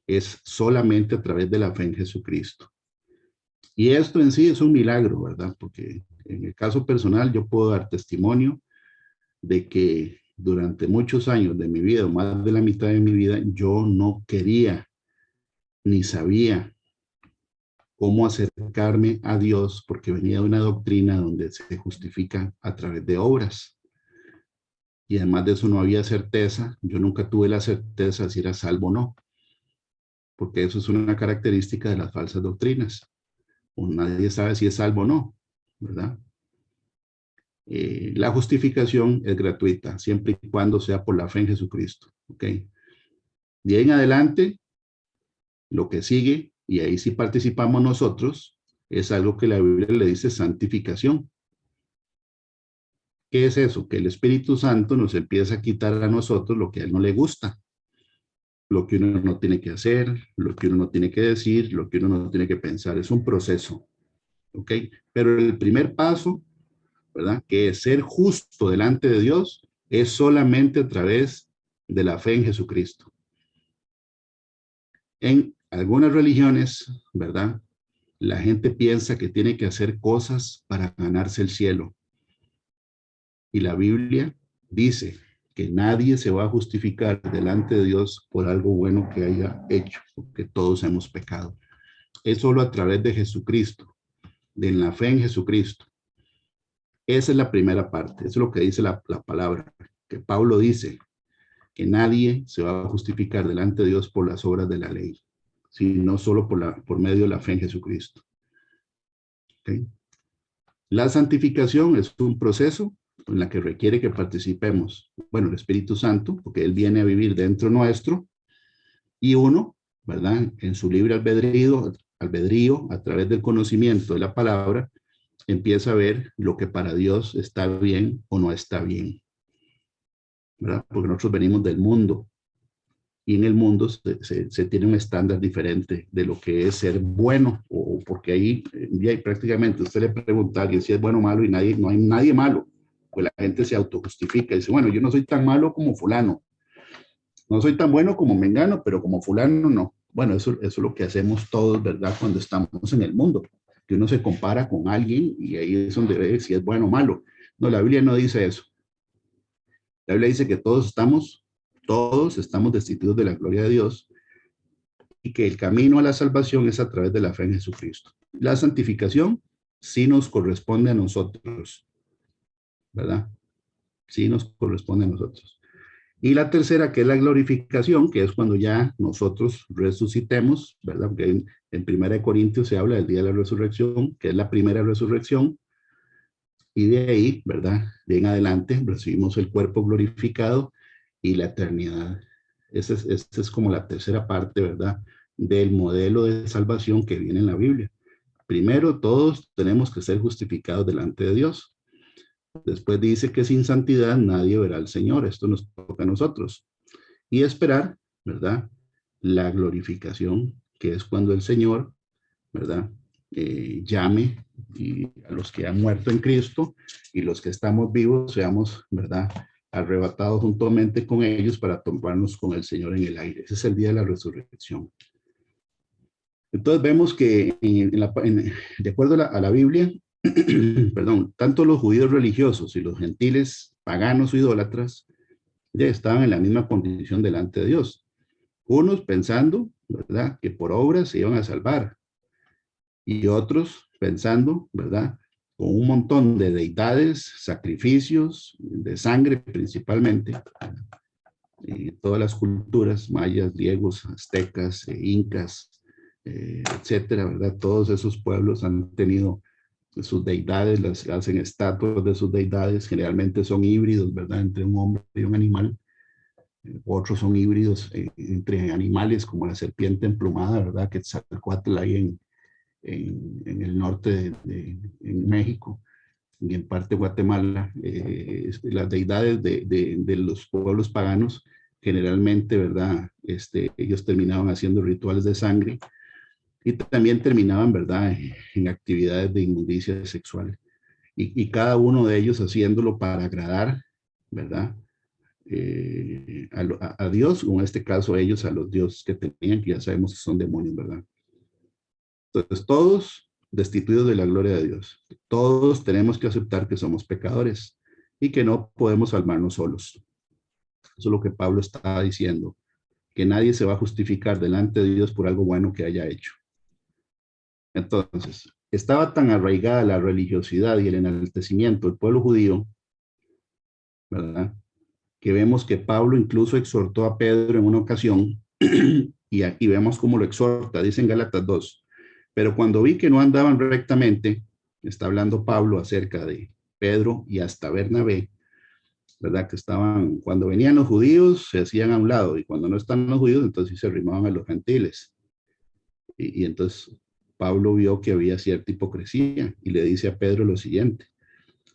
Es solamente a través de la fe en Jesucristo. Y esto en sí es un milagro, ¿verdad? Porque en el caso personal yo puedo dar testimonio de que durante muchos años de mi vida, más de la mitad de mi vida, yo no quería ni sabía cómo acercarme a Dios, porque venía de una doctrina donde se justifica a través de obras. Y además de eso no había certeza. Yo nunca tuve la certeza de si era salvo o no, porque eso es una característica de las falsas doctrinas. O nadie sabe si es salvo o no, ¿verdad? La justificación es gratuita, siempre y cuando sea por la fe en Jesucristo, ¿ok? De ahí en adelante, lo que sigue, y ahí sí participamos nosotros, es algo que la Biblia le dice santificación. ¿Qué es eso? Que el Espíritu Santo nos empieza a quitar a nosotros lo que a Él no le gusta, lo que uno no tiene que hacer, lo que uno no tiene que decir, lo que uno no tiene que pensar. Es un proceso, ¿ok? Pero el primer paso, ¿verdad?, que es ser justo delante de Dios, es solamente a través de la fe en Jesucristo. En algunas religiones, ¿verdad?, la gente piensa que tiene que hacer cosas para ganarse el cielo. Y la Biblia dice que nadie se va a justificar delante de Dios por algo bueno que haya hecho, porque todos hemos pecado. Es solo a través de Jesucristo, de la fe en Jesucristo. Esa es la primera parte, eso es lo que dice la palabra, que Pablo dice, que nadie se va a justificar delante de Dios por las obras de la ley, sino solo por medio de la fe en Jesucristo. ¿Okay? La santificación es un proceso en la que requiere que participemos, bueno, el Espíritu Santo, porque Él viene a vivir dentro nuestro, y uno, ¿verdad?, en su libre albedrío, a través del conocimiento de la palabra, empieza a ver lo que para Dios está bien o no está bien, ¿verdad? Porque nosotros venimos del mundo, y en el mundo se tiene un estándar diferente de lo que es ser bueno, o porque ahí prácticamente usted le pregunta a alguien si es bueno o malo, y no hay nadie malo, pues la gente se autojustifica y dice, bueno, yo no soy tan malo como fulano, no soy tan bueno como mengano, pero como fulano no. Bueno, eso es lo que hacemos todos, ¿verdad?, cuando estamos en el mundo, que uno se compara con alguien y ahí es donde ve si es bueno o malo. No, la Biblia no dice eso. La Biblia dice que todos estamos destituidos de la gloria de Dios y que el camino a la salvación es a través de la fe en Jesucristo. La santificación sí nos corresponde a nosotros, ¿verdad? Sí nos corresponde a nosotros. Y la tercera, que es la glorificación, que es cuando ya nosotros resucitemos, ¿verdad? Porque en 1 Corintios se habla del día de la resurrección, que es la primera resurrección. Y de ahí, ¿verdad? De en adelante recibimos el cuerpo glorificado y la eternidad. Esa es como la tercera parte, ¿verdad? Del modelo de salvación que viene en la Biblia. Primero, todos tenemos que ser justificados delante de Dios. Después dice que sin santidad nadie verá al Señor. Esto nos toca a nosotros. Y esperar, ¿verdad? La glorificación, que es cuando el Señor, ¿verdad? Llame y a los que han muerto en Cristo y los que estamos vivos seamos, ¿verdad? Arrebatados juntamente con ellos para tomarnos con el Señor en el aire. Ese es el día de la resurrección. Entonces vemos que de acuerdo a la Biblia, perdón, tanto los judíos religiosos y los gentiles paganos o idólatras ya estaban en la misma condición delante de Dios. Unos pensando, ¿verdad?, que por obras se iban a salvar, y otros pensando, ¿verdad?, con un montón de deidades, sacrificios, de sangre principalmente, todas las culturas, mayas, griegos, aztecas, incas, etcétera, ¿verdad? Todos esos pueblos han tenido sus deidades, las hacen estatuas de sus deidades, generalmente son híbridos, ¿verdad?, entre un hombre y un animal. Otros son híbridos entre animales, como la serpiente emplumada, ¿verdad?, que Quetzalcóatl ahí en el norte en México y en parte Guatemala. Las deidades de los pueblos paganos, generalmente, ¿verdad?, ellos terminaban haciendo rituales de sangre y también terminaban, ¿verdad?, en actividades de inmundicia sexual. Y cada uno de ellos haciéndolo para agradar, ¿verdad?, a Dios, o en este caso ellos a los dioses que tenían, que ya sabemos que son demonios, ¿verdad? Entonces, todos destituidos de la gloria de Dios. Todos tenemos que aceptar que somos pecadores y que no podemos salvarnos solos. Eso es lo que Pablo está diciendo, que nadie se va a justificar delante de Dios por algo bueno que haya hecho. Entonces, estaba tan arraigada la religiosidad y el enaltecimiento del pueblo judío, ¿verdad?, que vemos que Pablo incluso exhortó a Pedro en una ocasión, y aquí vemos cómo lo exhorta, dice en Gálatas 2, pero cuando vi que no andaban rectamente, está hablando Pablo acerca de Pedro y hasta Bernabé, ¿verdad? Que estaban, cuando venían los judíos, se hacían a un lado, y cuando no están los judíos, entonces se arrimaban a los gentiles. Y entonces Pablo vio que había cierta hipocresía y le dice a Pedro lo siguiente: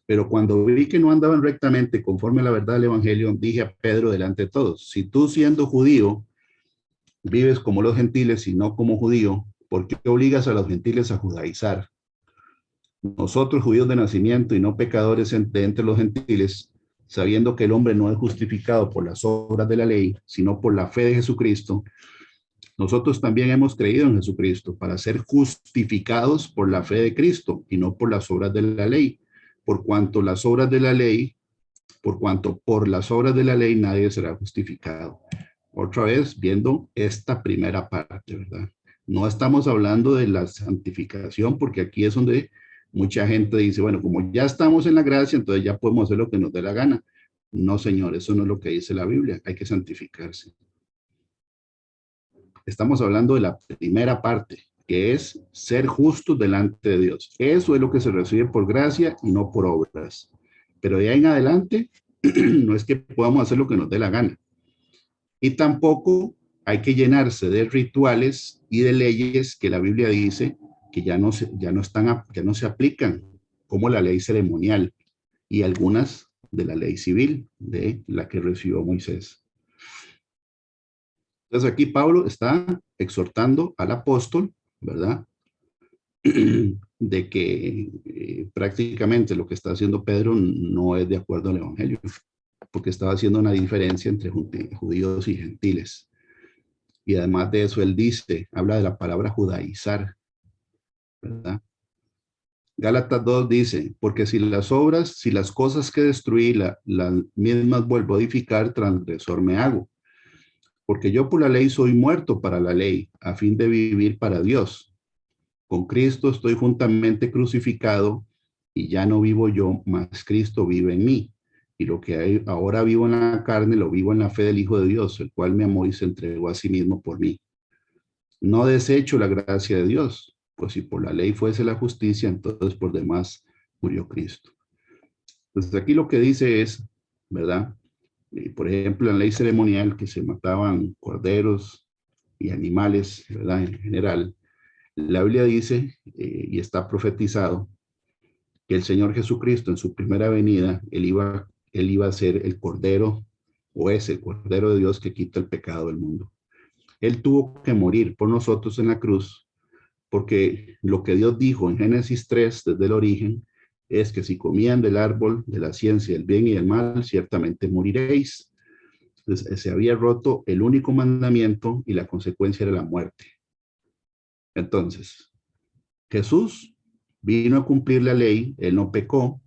pero cuando vi que no andaban rectamente conforme a la verdad del evangelio, dije a Pedro delante de todos: si tú, siendo judío, vives como los gentiles y no como judío, ¿por qué obligas a los gentiles a judaizar? Nosotros, judíos de nacimiento y no pecadores de entre los gentiles, sabiendo que el hombre no es justificado por las obras de la ley, sino por la fe de Jesucristo, nosotros también hemos creído en Jesucristo para ser justificados por la fe de Cristo y no por las obras de la ley, por cuanto por las obras de la ley nadie será justificado. Otra vez viendo esta primera parte, ¿verdad? No estamos hablando de la santificación, porque aquí es donde mucha gente dice, bueno, como ya estamos en la gracia, entonces ya podemos hacer lo que nos dé la gana. No, señor, eso no es lo que dice la Biblia. Hay que santificarse. Estamos hablando de la primera parte, que es ser justos delante de Dios. Eso es lo que se recibe por gracia y no por obras. Pero de ahí en adelante, no es que podamos hacer lo que nos dé la gana. Y tampoco hay que llenarse de rituales y de leyes que la Biblia dice que ya no se aplican, como la ley ceremonial y algunas de la ley civil, de la que recibió Moisés. Entonces aquí Pablo está exhortando al apóstol, ¿verdad?, de que prácticamente lo que está haciendo Pedro no es de acuerdo al evangelio, porque estaba haciendo una diferencia entre judíos y gentiles. Y además de eso, él habla de la palabra judaizar, ¿verdad? Gálatas 2 dice: porque si las cosas que destruí, las mismas vuelvo a edificar, transgresor me hago. Porque yo por la ley soy muerto para la ley, a fin de vivir para Dios. Con Cristo estoy juntamente crucificado, y ya no vivo yo, mas Cristo vive en mí. Y lo que ahora vivo en la carne, lo vivo en la fe del Hijo de Dios, el cual me amó y se entregó a sí mismo por mí. No desecho la gracia de Dios, pues si por la ley fuese la justicia, entonces por demás murió Cristo. Entonces aquí lo que dice es, ¿verdad? Por ejemplo, en la ley ceremonial que se mataban corderos y animales, ¿verdad? En general, la Biblia dice, y está profetizado, que el Señor Jesucristo en su primera venida, él iba a ser el Cordero, o es el Cordero de Dios que quita el pecado del mundo. Él tuvo que morir por nosotros en la cruz, porque lo que Dios dijo en Génesis 3, desde el origen, es que si comían del árbol de la ciencia del bien y del mal, ciertamente moriréis. Entonces, se había roto el único mandamiento y la consecuencia era la muerte. Entonces, Jesús vino a cumplir la ley, él no pecó,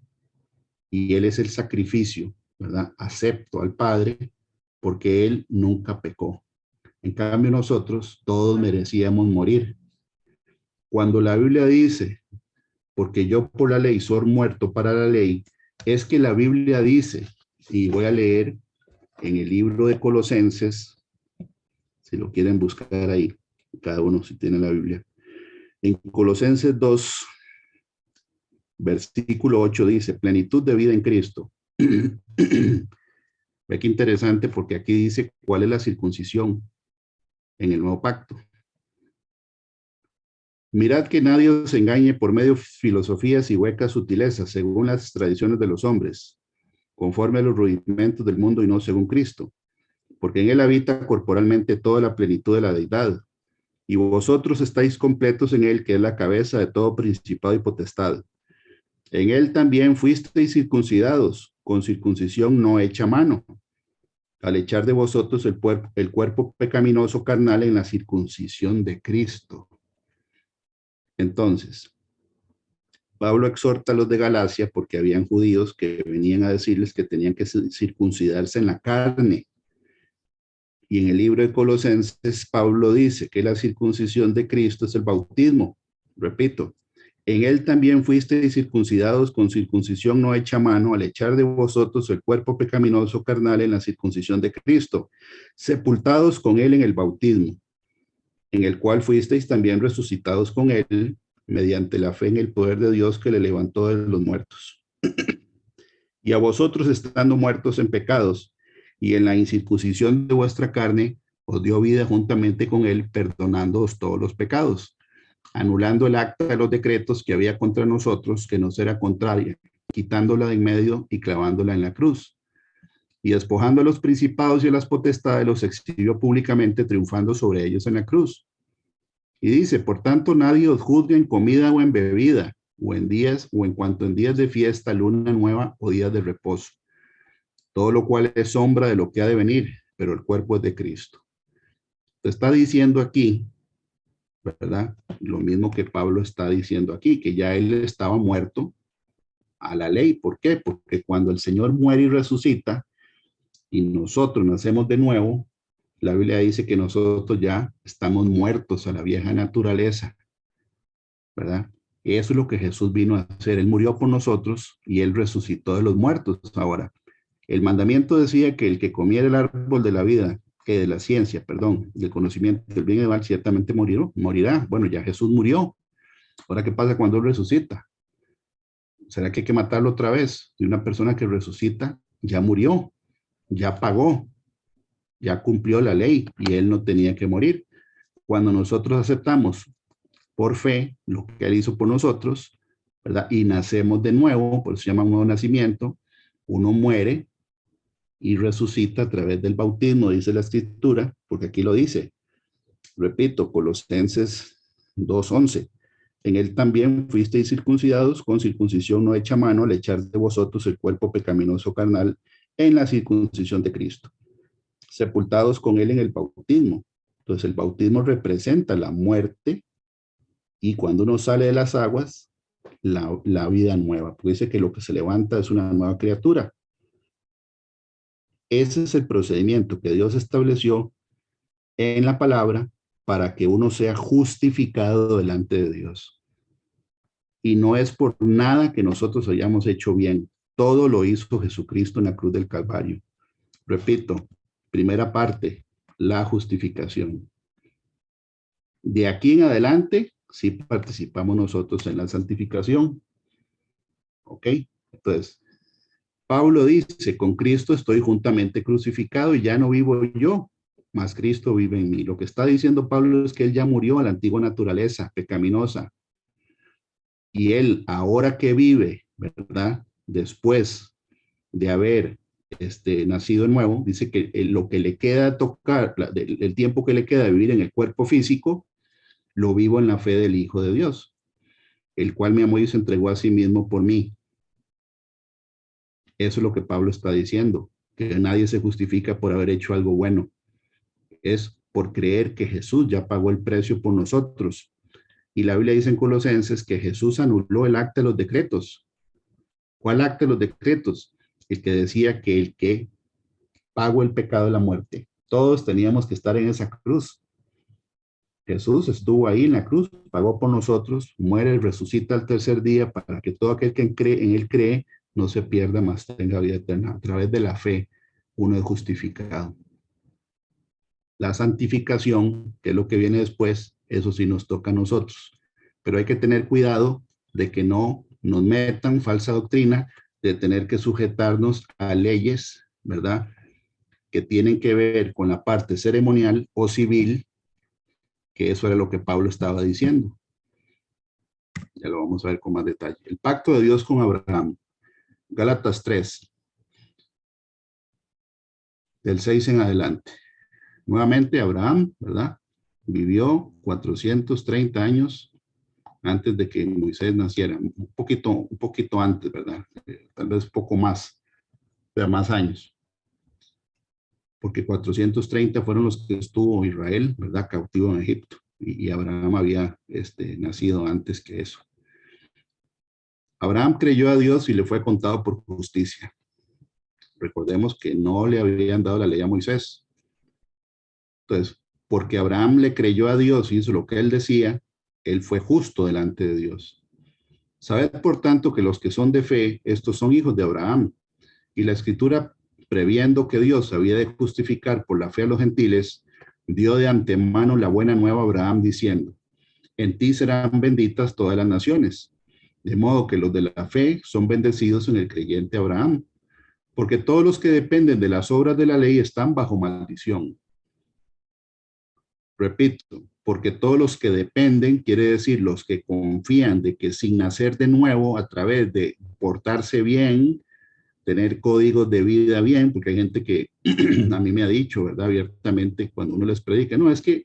y él es el sacrificio, ¿verdad? Acepto al Padre porque él nunca pecó. En cambio, nosotros todos merecíamos morir. Cuando la Biblia dice, porque yo por la ley soy muerto para la ley, es que la Biblia dice, y voy a leer en el libro de Colosenses, si lo quieren buscar ahí, cada uno si tiene la Biblia. En Colosenses 2, versículo 8 dice, plenitud de vida en Cristo. Ve qué interesante porque aquí dice cuál es la circuncisión en el nuevo pacto. Mirad que nadie os engañe por medio de filosofías y huecas sutilezas, según las tradiciones de los hombres, conforme a los rudimentos del mundo y no según Cristo, porque en él habita corporalmente toda la plenitud de la deidad, y vosotros estáis completos en él, que es la cabeza de todo principado y potestad. En él también fuisteis circuncidados, con circuncisión no hecha a mano, al echar de vosotros el cuerpo pecaminoso carnal en la circuncisión de Cristo. Entonces, Pablo exhorta a los de Galacia porque habían judíos que venían a decirles que tenían que circuncidarse en la carne. Y en el libro de Colosenses, Pablo dice que la circuncisión de Cristo es el bautismo. Repito, en él también fuisteis circuncidados con circuncisión no hecha a mano, al echar de vosotros el cuerpo pecaminoso carnal en la circuncisión de Cristo, sepultados con él en el bautismo, en el cual fuisteis también resucitados con él mediante la fe en el poder de Dios que le levantó de los muertos. Y a vosotros, estando muertos en pecados y en la incircuncisión de vuestra carne, os dio vida juntamente con él, perdonándoos todos los pecados, anulando el acta de los decretos que había contra nosotros, que nos era contraria, quitándola de en medio y clavándola en la cruz. Y despojando a los principados y a las potestades, los exhibió públicamente, triunfando sobre ellos en la cruz. Y dice, por tanto, nadie os juzgue en comida o en bebida, o en días, o en cuanto en días de fiesta, luna nueva o días de reposo. Todo lo cual es sombra de lo que ha de venir, pero el cuerpo es de Cristo. Te está diciendo aquí, ¿verdad? Lo mismo que Pablo está diciendo aquí, que ya él estaba muerto a la ley. ¿Por qué? Porque cuando el Señor muere y resucita, y nosotros nacemos de nuevo, la Biblia dice que nosotros ya estamos muertos a la vieja naturaleza, ¿verdad? Eso es lo que Jesús vino a hacer. Él murió por nosotros y él resucitó de los muertos. Ahora, el mandamiento decía que el que comiera el árbol de la vida, que de la ciencia, perdón, del conocimiento del bien y del mal, ciertamente morirá. Bueno, ya Jesús murió. Ahora, ¿qué pasa cuando él resucita? ¿Será que hay que matarlo otra vez? Y una persona que resucita ya murió, ya pagó, ya cumplió la ley y él no tenía que morir. Cuando nosotros aceptamos por fe lo que él hizo por nosotros, ¿verdad? Y nacemos de nuevo, por eso se llama un nuevo nacimiento, uno muere y resucita a través del bautismo, dice la escritura, porque aquí lo dice. Repito, Colosenses 2:11. En él también fuisteis circuncidados con circuncisión no hecha a mano, al echar de vosotros el cuerpo pecaminoso carnal en la circuncisión de Cristo, sepultados con él en el bautismo. Entonces el bautismo representa la muerte y cuando uno sale de las aguas, la vida nueva. Porque dice que lo que se levanta es una nueva criatura. Ese es el procedimiento que Dios estableció en la palabra para que uno sea justificado delante de Dios. Y no es por nada que nosotros hayamos hecho bien. Todo lo hizo Jesucristo en la cruz del Calvario. Repito, primera parte, la justificación. De aquí en adelante, sí participamos nosotros en la santificación. ¿Ok? Entonces, Pablo dice, con Cristo estoy juntamente crucificado y ya no vivo yo, mas Cristo vive en mí. Lo que está diciendo Pablo es que él ya murió a la antigua naturaleza pecaminosa. Y él, ahora que vive, ¿verdad? Después de haber nacido de nuevo, dice que lo que le queda tocar, el tiempo que le queda de vivir en el cuerpo físico, lo vivo en la fe del Hijo de Dios, el cual me amó y se entregó a sí mismo por mí. Eso es lo que Pablo está diciendo, que nadie se justifica por haber hecho algo bueno. Es por creer que Jesús ya pagó el precio por nosotros. Y la Biblia dice en Colosenses que Jesús anuló el acta de los decretos. ¿Cuál acta de los decretos? El que decía que el que pagó el pecado de la muerte. Todos teníamos que estar en esa cruz. Jesús estuvo ahí en la cruz, pagó por nosotros, muere y resucita al tercer día para que todo aquel que en él cree no se pierda, más tenga vida eterna. A través de la fe, uno es justificado. La santificación, que es lo que viene después, eso sí nos toca a nosotros. Pero hay que tener cuidado de que no nos metan falsa doctrina, de tener que sujetarnos a leyes, ¿verdad?, que tienen que ver con la parte ceremonial o civil, que eso era lo que Pablo estaba diciendo. Ya lo vamos a ver con más detalle. El pacto de Dios con Abraham. Gálatas 3, del 6 en adelante. Nuevamente Abraham, ¿verdad? Vivió 430 años antes de que Moisés naciera. Un poquito antes, ¿verdad? Tal vez poco más, pero más años. Porque 430 fueron los que estuvo Israel, ¿verdad? Cautivo en Egipto. Y Abraham había nacido antes que eso. Abraham creyó a Dios y le fue contado por justicia. Recordemos que no le habían dado la ley a Moisés. Entonces, porque Abraham le creyó a Dios y hizo lo que él decía, él fue justo delante de Dios. Sabed, por tanto, que los que son de fe, estos son hijos de Abraham. Y la Escritura, previendo que Dios había de justificar por la fe a los gentiles, dio de antemano la buena nueva a Abraham, diciendo, en ti serán benditas todas las naciones. De modo que los de la fe son bendecidos en el creyente Abraham, porque todos los que dependen de las obras de la ley están bajo maldición. Repito, porque todos los que dependen, quiere decir los que confían de que sin nacer de nuevo, a través de portarse bien, tener códigos de vida bien, porque hay gente que a mí me ha dicho, ¿verdad? Abiertamente, cuando uno les predica, no, es que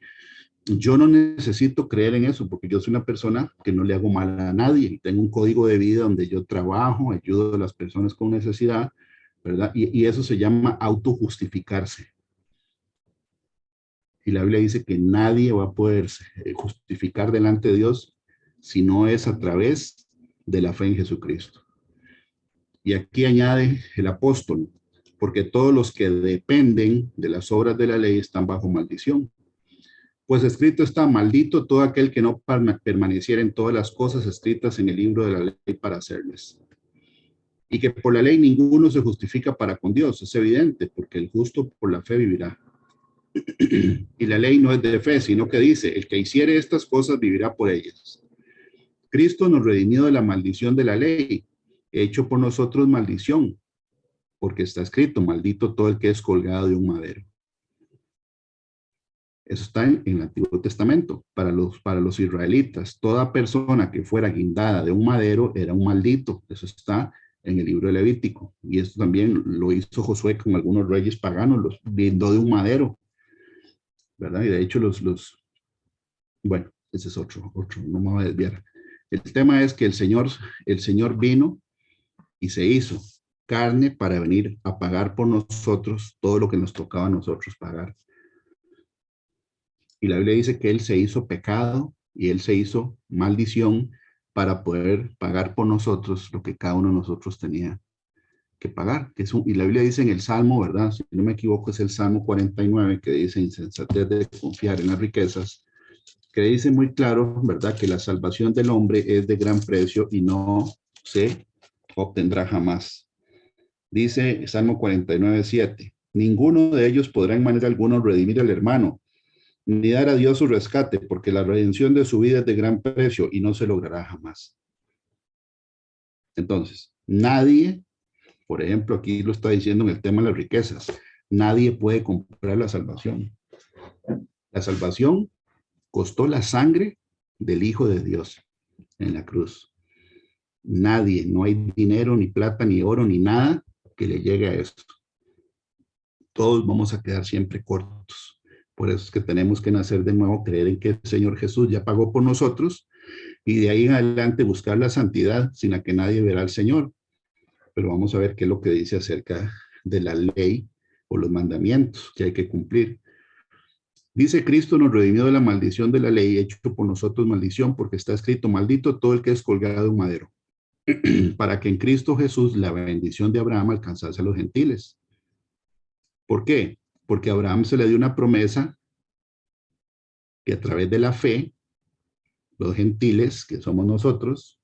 yo no necesito creer en eso, porque yo soy una persona que no le hago mal a nadie, y tengo un código de vida donde yo trabajo, ayudo a las personas con necesidad, ¿verdad? Y eso se llama autojustificarse. Y la Biblia dice que nadie va a poder justificar delante de Dios si no es a través de la fe en Jesucristo. Y aquí añade el apóstol, porque todos los que dependen de las obras de la ley están bajo maldición. Pues escrito está, maldito todo aquel que no permaneciera en todas las cosas escritas en el libro de la ley para hacerles. Y que por la ley ninguno se justifica para con Dios, es evidente, porque el justo por la fe vivirá. Y la ley no es de fe, sino que dice, el que hiciere estas cosas vivirá por ellas. Cristo nos redimió de la maldición de la ley, hecho por nosotros maldición, porque está escrito, maldito todo el que es colgado de un madero. Eso está en el Antiguo Testamento. Para los israelitas, toda persona que fuera guindada de un madero era un maldito. Eso está en el libro de Levítico. Y esto también lo hizo Josué con algunos reyes paganos, los guindó de un madero, ¿verdad? Y de hecho bueno, ese es otro, no me voy a desviar. El tema es que el Señor vino y se hizo carne para venir a pagar por nosotros todo lo que nos tocaba a nosotros pagar. Y la Biblia dice que Él se hizo pecado y Él se hizo maldición para poder pagar por nosotros lo que cada uno de nosotros tenía que pagar. Y la Biblia dice en el Salmo, ¿verdad? Si no me equivoco, es el Salmo 49, que dice insensatez de confiar en las riquezas, que dice muy claro, ¿verdad?, que la salvación del hombre es de gran precio y no se obtendrá jamás. Dice Salmo 49, 7, ninguno de ellos podrá en manera alguna redimir al hermano, ni dar a Dios su rescate, porque la redención de su vida es de gran precio y no se logrará jamás. Entonces, nadie Por ejemplo, aquí lo está diciendo en el tema de las riquezas. Nadie puede comprar la salvación. La salvación costó la sangre del Hijo de Dios en la cruz. Nadie, no hay dinero, ni plata, ni oro, ni nada que le llegue a esto. Todos vamos a quedar siempre cortos. Por eso es que tenemos que nacer de nuevo, creer en que el Señor Jesús ya pagó por nosotros y de ahí en adelante buscar la santidad sin la que nadie verá al Señor. Pero vamos a ver qué es lo que dice acerca de la ley o los mandamientos que hay que cumplir. Dice: Cristo nos redimió de la maldición de la ley, hecho por nosotros maldición, porque está escrito: maldito todo el que es colgado en madero, para que en Cristo Jesús la bendición de Abraham alcanzase a los gentiles. ¿Por qué? Porque a Abraham se le dio una promesa que a través de la fe, los gentiles, que somos nosotros,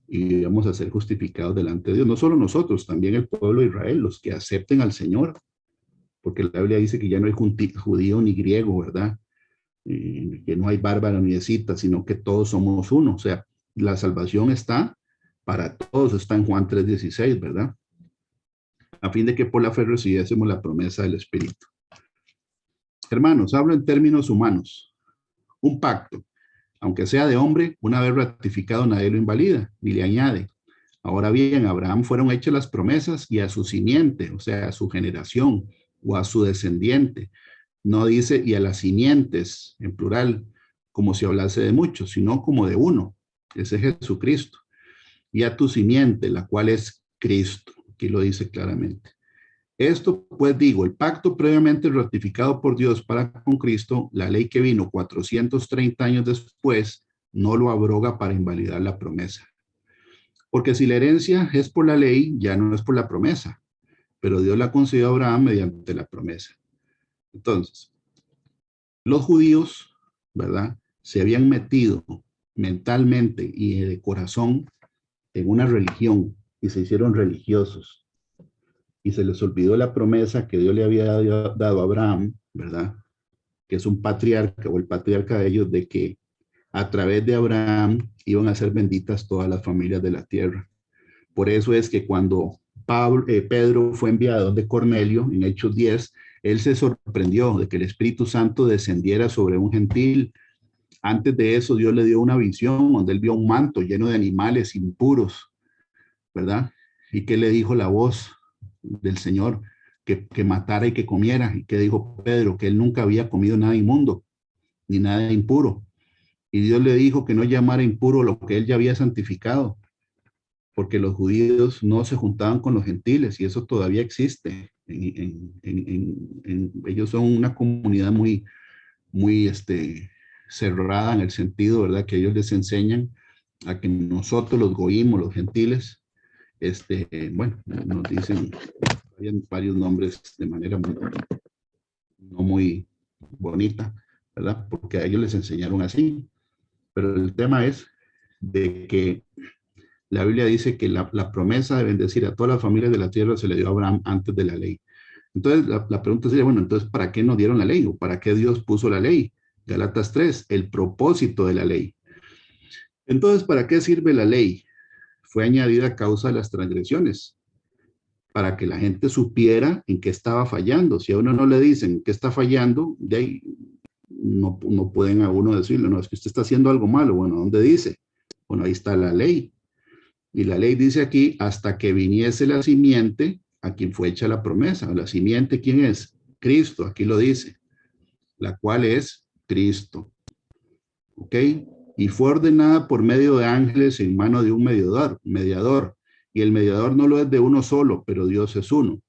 y vamos a ser justificados delante de Dios. No solo nosotros, también el pueblo de Israel, los que acepten al Señor, porque la Biblia dice que ya no hay judío ni griego, ¿verdad? Que no hay bárbaro ni escita, sino que todos somos uno. O sea, la salvación está para todos, está en Juan 3:16, ¿verdad? A fin de que por la fe recibiésemos la promesa del Espíritu. Hermanos, hablo en términos humanos. Un pacto, aunque sea de hombre, una vez ratificado, nadie lo invalida ni le añade. Ahora bien, a Abraham fueron hechas las promesas y a su simiente, o sea, a su generación o a su descendiente. No dice y a las simientes, en plural, como si hablase de muchos, sino como de uno. Ese es Jesucristo. Y a tu simiente, la cual es Cristo. Aquí lo dice claramente. Esto, pues digo, el pacto previamente ratificado por Dios para con Cristo, la ley que vino 430 años después, no lo abroga para invalidar la promesa. Porque si la herencia es por la ley, ya no es por la promesa, pero Dios la concedió a Abraham mediante la promesa. Entonces, los judíos, ¿verdad?, se habían metido mentalmente y de corazón en una religión y se hicieron religiosos. Y se les olvidó la promesa que Dios le había dado a Abraham, ¿verdad?, que es un patriarca o el patriarca de ellos, de que a través de Abraham iban a ser benditas todas las familias de la tierra. Por eso es que cuando Pedro fue enviado de Cornelio, en Hechos 10, él se sorprendió de que el Espíritu Santo descendiera sobre un gentil. Antes de eso, Dios le dio una visión donde él vio un manto lleno de animales impuros, ¿verdad? Y que le dijo la voz del Señor que matara y que comiera. Y que dijo Pedro que él nunca había comido nada inmundo, ni nada impuro. Y Dios le dijo que no llamara impuro lo que él ya había santificado, porque los judíos no se juntaban con los gentiles, y eso todavía existe. Ellos son una comunidad muy cerrada, en el sentido, ¿verdad?, que ellos les enseñan a que nosotros los goímos, los gentiles, bueno, nos dicen varios nombres de manera no muy bonita, ¿verdad?, porque a ellos les enseñaron así. Pero el tema es de que la Biblia dice que la promesa de bendecir a todas las familias de la tierra se le dio a Abraham antes de la ley. Entonces, la pregunta sería, bueno, entonces, ¿para qué nos dieron la ley? ¿O para qué Dios puso la ley? Gálatas 3, el propósito de la ley. Entonces, ¿para qué sirve la ley? Fue añadida a causa de las transgresiones, para que la gente supiera en qué estaba fallando. Si a uno no le dicen que está fallando, de ahí no pueden a uno decirle, no, es que usted está haciendo algo malo. Bueno, ¿dónde dice? Bueno, ahí está la ley. Y la ley dice aquí, hasta que viniese la simiente, a quien fue hecha la promesa. La simiente, ¿quién es? Cristo, aquí lo dice, la cual es Cristo. ¿Ok? Y fue ordenada por medio de ángeles en mano de un mediador. Y el mediador no lo es de uno solo, pero Dios es uno.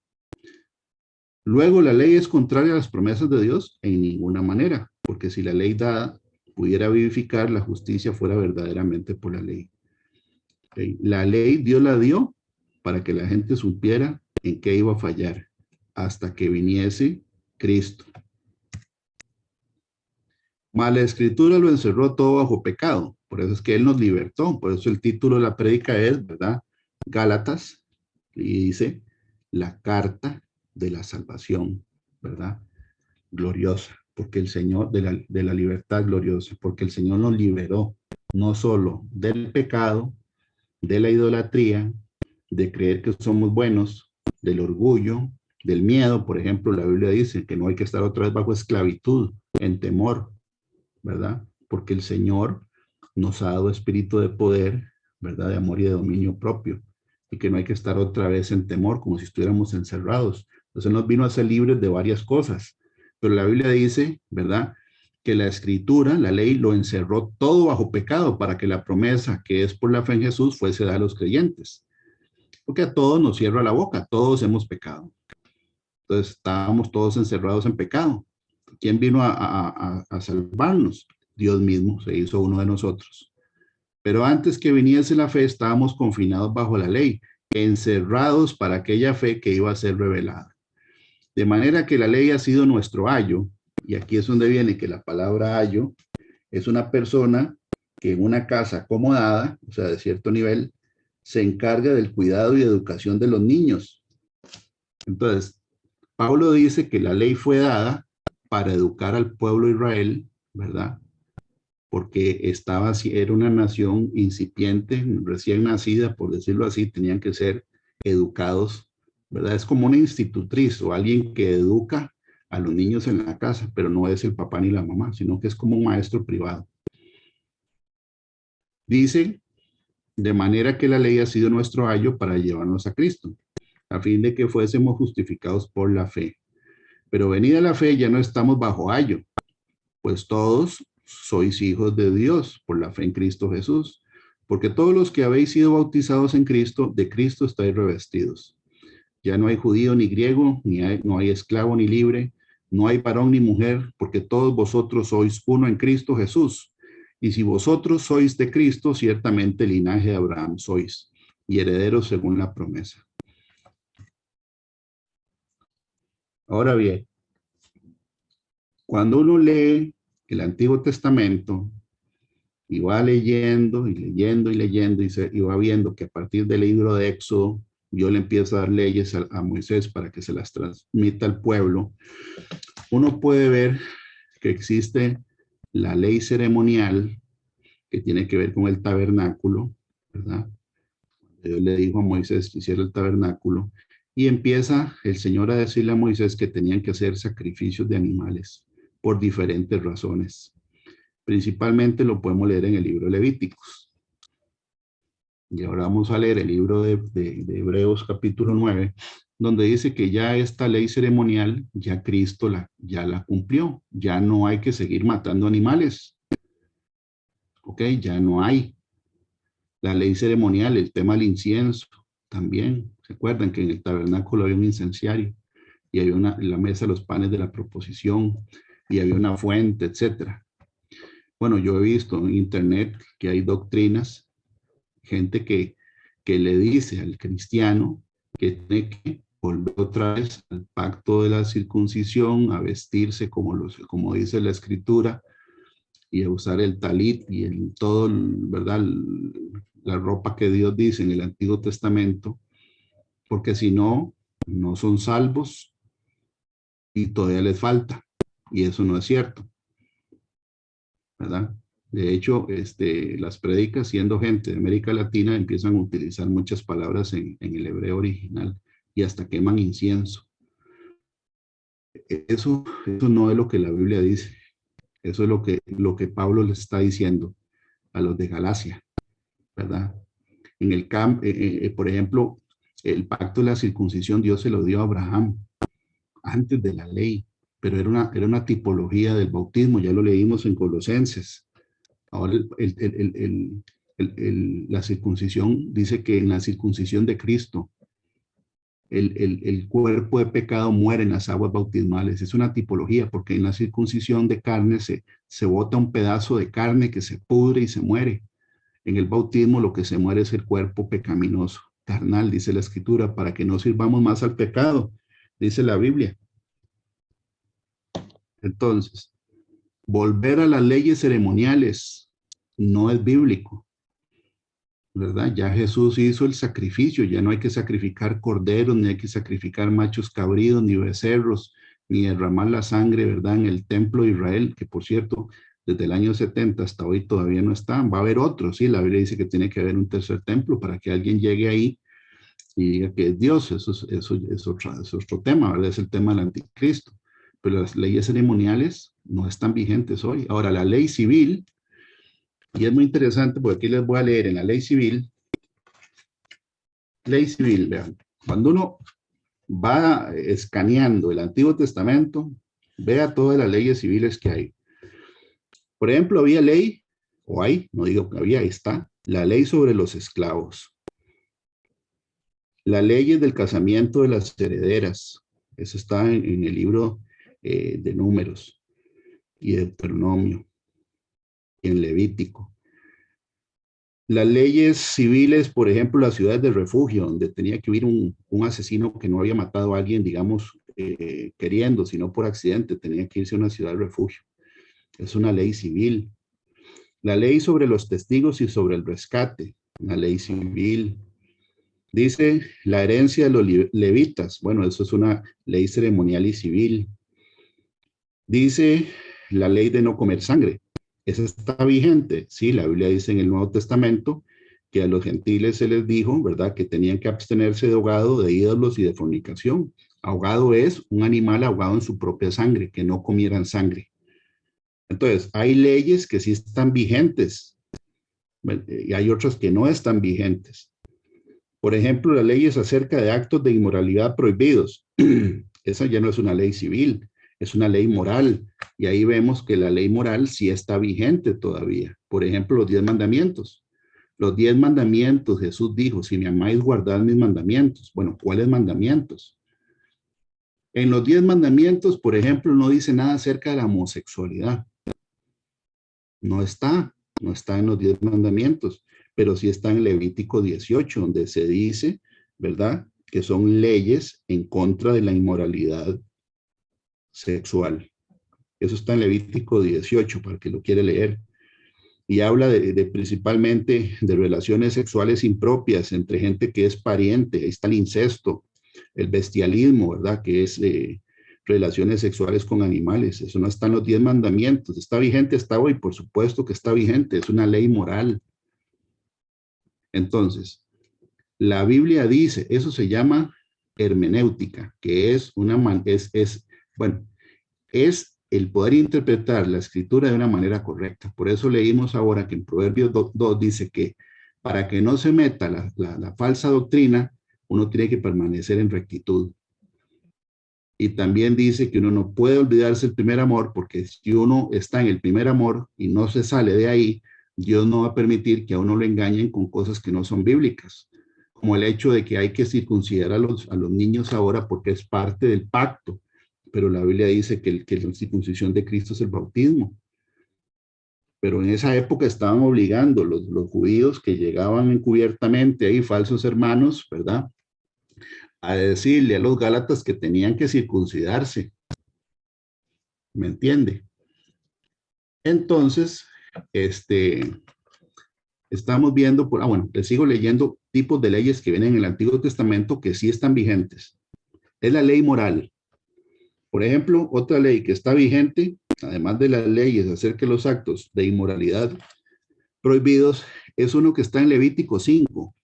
Luego, ¿la ley es contraria a las promesas de Dios? En ninguna manera, porque si la ley dada pudiera vivificar, la justicia fuera verdaderamente por la ley. ¿Okay? La ley Dios la dio para que la gente supiera en qué iba a fallar, hasta que viniese Cristo. Mas la Escritura lo encerró todo bajo pecado. Por eso es que Él nos libertó. Por eso el título de la prédica es, ¿verdad?, Gálatas, y dice, la carta de la salvación, ¿verdad?, gloriosa, porque el Señor, de la libertad gloriosa, porque el Señor nos liberó, no solo del pecado, de la idolatría, de creer que somos buenos, del orgullo, del miedo. Por ejemplo, la Biblia dice que no hay que estar otra vez bajo esclavitud, en temor, ¿verdad? Porque el Señor nos ha dado espíritu de poder, ¿verdad? De amor y de dominio propio. Y que no hay que estar otra vez en temor, como si estuviéramos encerrados. Entonces nos vino a ser libres de varias cosas. Pero la Biblia dice, ¿verdad? Que la escritura, la ley, lo encerró todo bajo pecado para que la promesa que es por la fe en Jesús fuese dada a los creyentes. Porque a todos nos cierra la boca, todos hemos pecado. Entonces estábamos todos encerrados en pecado. ¿Quién vino a salvarnos? Dios mismo se hizo uno de nosotros. Pero antes que viniese la fe, estábamos confinados bajo la ley, encerrados para aquella fe que iba a ser revelada. De manera que la ley ha sido nuestro ayo, y aquí es donde viene que la palabra ayo es una persona que en una casa acomodada, o sea, de cierto nivel, se encarga del cuidado y educación de los niños. Entonces, Pablo dice que la ley fue dada para educar al pueblo de Israel, ¿verdad? Porque era una nación incipiente, recién nacida, por decirlo así, tenían que ser educados, ¿verdad? Es como una institutriz o alguien que educa a los niños en la casa, pero no es el papá ni la mamá, sino que es como un maestro privado. Dice, de manera que la ley ha sido nuestro ayo para llevarnos a Cristo, a fin de que fuésemos justificados por la fe. Pero venida la fe, ya no estamos bajo ayo, pues todos sois hijos de Dios por la fe en Cristo Jesús, porque todos los que habéis sido bautizados en Cristo, de Cristo estáis revestidos. Ya no hay judío ni griego, no hay esclavo ni libre, no hay varón ni mujer, porque todos vosotros sois uno en Cristo Jesús. Y si vosotros sois de Cristo, ciertamente linaje de Abraham sois, y herederos según la promesa. Ahora bien, cuando uno lee el Antiguo Testamento y va leyendo y leyendo y leyendo y va viendo que a partir del libro de Éxodo, Dios le empieza a dar leyes a Moisés para que se las transmita al pueblo, uno puede ver que existe la ley ceremonial que tiene que ver con el tabernáculo, ¿verdad? Dios le dijo a Moisés que hiciera el tabernáculo y empieza el Señor a decirle a Moisés que tenían que hacer sacrificios de animales por diferentes razones. Principalmente lo podemos leer en el libro de Levíticos. Y ahora vamos a leer el libro de Hebreos capítulo 9, donde dice que ya esta ley ceremonial, ya Cristo ya la cumplió. Ya no hay que seguir matando animales. ¿Ok? Ya no hay. La ley ceremonial, el tema del incienso, también. ¿Se acuerdan que en el tabernáculo había un incenciario? Y había en la mesa los panes de la proposición, y había una fuente, etcétera. Bueno, yo he visto en internet que hay doctrinas, gente que le dice al cristiano que tiene que volver otra vez al pacto de la circuncisión, a vestirse como dice la escritura, y a usar el talit y todo, ¿verdad? La ropa que Dios dice en el Antiguo Testamento, porque si no, no son salvos y todavía les falta. Y eso no es cierto, ¿verdad? De hecho, las prédicas, siendo gente de América Latina, empiezan a utilizar muchas palabras en el hebreo original y hasta queman incienso. Eso no es lo que la Biblia dice. Eso es lo que Pablo les está diciendo a los de Galacia, ¿verdad? Por ejemplo, el pacto de la circuncisión Dios se lo dio a Abraham antes de la ley, pero era una tipología del bautismo, ya lo leímos en Colosenses. Ahora la circuncisión dice que en la circuncisión de Cristo el cuerpo de pecado muere en las aguas bautismales. Es una tipología porque en la circuncisión de carne se bota un pedazo de carne que se pudre y se muere. En el bautismo lo que se muere es el cuerpo pecaminoso, carnal, dice la escritura, para que no sirvamos más al pecado, dice la Biblia. Entonces, volver a las leyes ceremoniales no es bíblico, ¿verdad? Ya Jesús hizo el sacrificio, ya no hay que sacrificar corderos, ni hay que sacrificar machos cabríos, ni becerros, ni derramar la sangre, ¿verdad? En el templo de Israel, que por cierto, desde el año 70 hasta hoy todavía no están. Va a haber otro, sí, la Biblia dice que tiene que haber un tercer templo para que alguien llegue ahí y diga que es Dios, eso es otro tema, ¿verdad? Es el tema del anticristo. Pero las leyes ceremoniales no están vigentes hoy. Ahora, la ley civil, y es muy interesante porque aquí les voy a leer en la ley civil, vean, cuando uno va escaneando el Antiguo Testamento, vea todas las leyes civiles que hay. Por ejemplo, había ley, o hay, no digo que había, ahí está, la ley sobre los esclavos. Las leyes del casamiento de las herederas. Eso está en el libro de Números y de Deuteronomio y en Levítico. Las leyes civiles, por ejemplo, las ciudades de refugio, donde tenía que huir un asesino que no había matado a alguien, digamos, queriendo, sino por accidente, tenía que irse a una ciudad de refugio. Es una ley civil. La ley sobre los testigos y sobre el rescate, una ley civil. Dice la herencia de los levitas. Bueno, eso es una ley ceremonial y civil. Dice la ley de no comer sangre. ¿Esa está vigente? Sí, la Biblia dice en el Nuevo Testamento que a los gentiles se les dijo, ¿verdad?, que tenían que abstenerse de ahogado, de ídolos y de fornicación. Ahogado es un animal ahogado en su propia sangre, que no comieran sangre. Entonces, hay leyes que sí están vigentes y hay otras que no están vigentes. Por ejemplo, las leyes acerca de actos de inmoralidad prohibidos. Esa ya no es una ley civil, es una ley moral. Y ahí vemos que la ley moral sí está vigente todavía. Por ejemplo, los 10 mandamientos. Los 10 mandamientos, Jesús dijo, si me amáis, guardad mis mandamientos. Bueno, ¿cuáles mandamientos? En los 10 mandamientos, por ejemplo, no dice nada acerca de la homosexualidad. No está en los 10 mandamientos, pero sí está en Levítico 18, donde se dice, ¿verdad?, que son leyes en contra de la inmoralidad sexual. Eso está en Levítico 18, para el que lo quiere leer. Y habla de principalmente de relaciones sexuales impropias entre gente que es pariente. Ahí está el incesto, el bestialismo, ¿verdad?, que es relaciones sexuales con animales. Eso no está en los 10 mandamientos. ¿Está vigente hasta hoy? Por supuesto que está vigente. Es una ley moral. Entonces, la Biblia dice, eso se llama hermenéutica, que es es el poder interpretar la escritura de una manera correcta. Por eso leímos ahora que en Proverbios 2 dice que para que no se meta la falsa doctrina, uno tiene que permanecer en rectitud. Y también dice que uno no puede olvidarse el primer amor, porque si uno está en el primer amor y no se sale de ahí, Dios no va a permitir que a uno lo engañen con cosas que no son bíblicas, como el hecho de que hay que circuncidar a los niños ahora porque es parte del pacto, pero la Biblia dice que la circuncisión de Cristo es el bautismo. Pero en esa época estaban obligando los judíos que llegaban encubiertamente ahí, falsos hermanos, ¿verdad?, a decirle a los gálatas que tenían que circuncidarse. ¿Me entiende? Entonces, estamos viendo, bueno, les sigo leyendo tipos de leyes que vienen en el Antiguo Testamento que sí están vigentes. Es la ley moral. Por ejemplo, otra ley que está vigente, además de las leyes acerca de los actos de inmoralidad prohibidos, es uno que está en Levítico 5,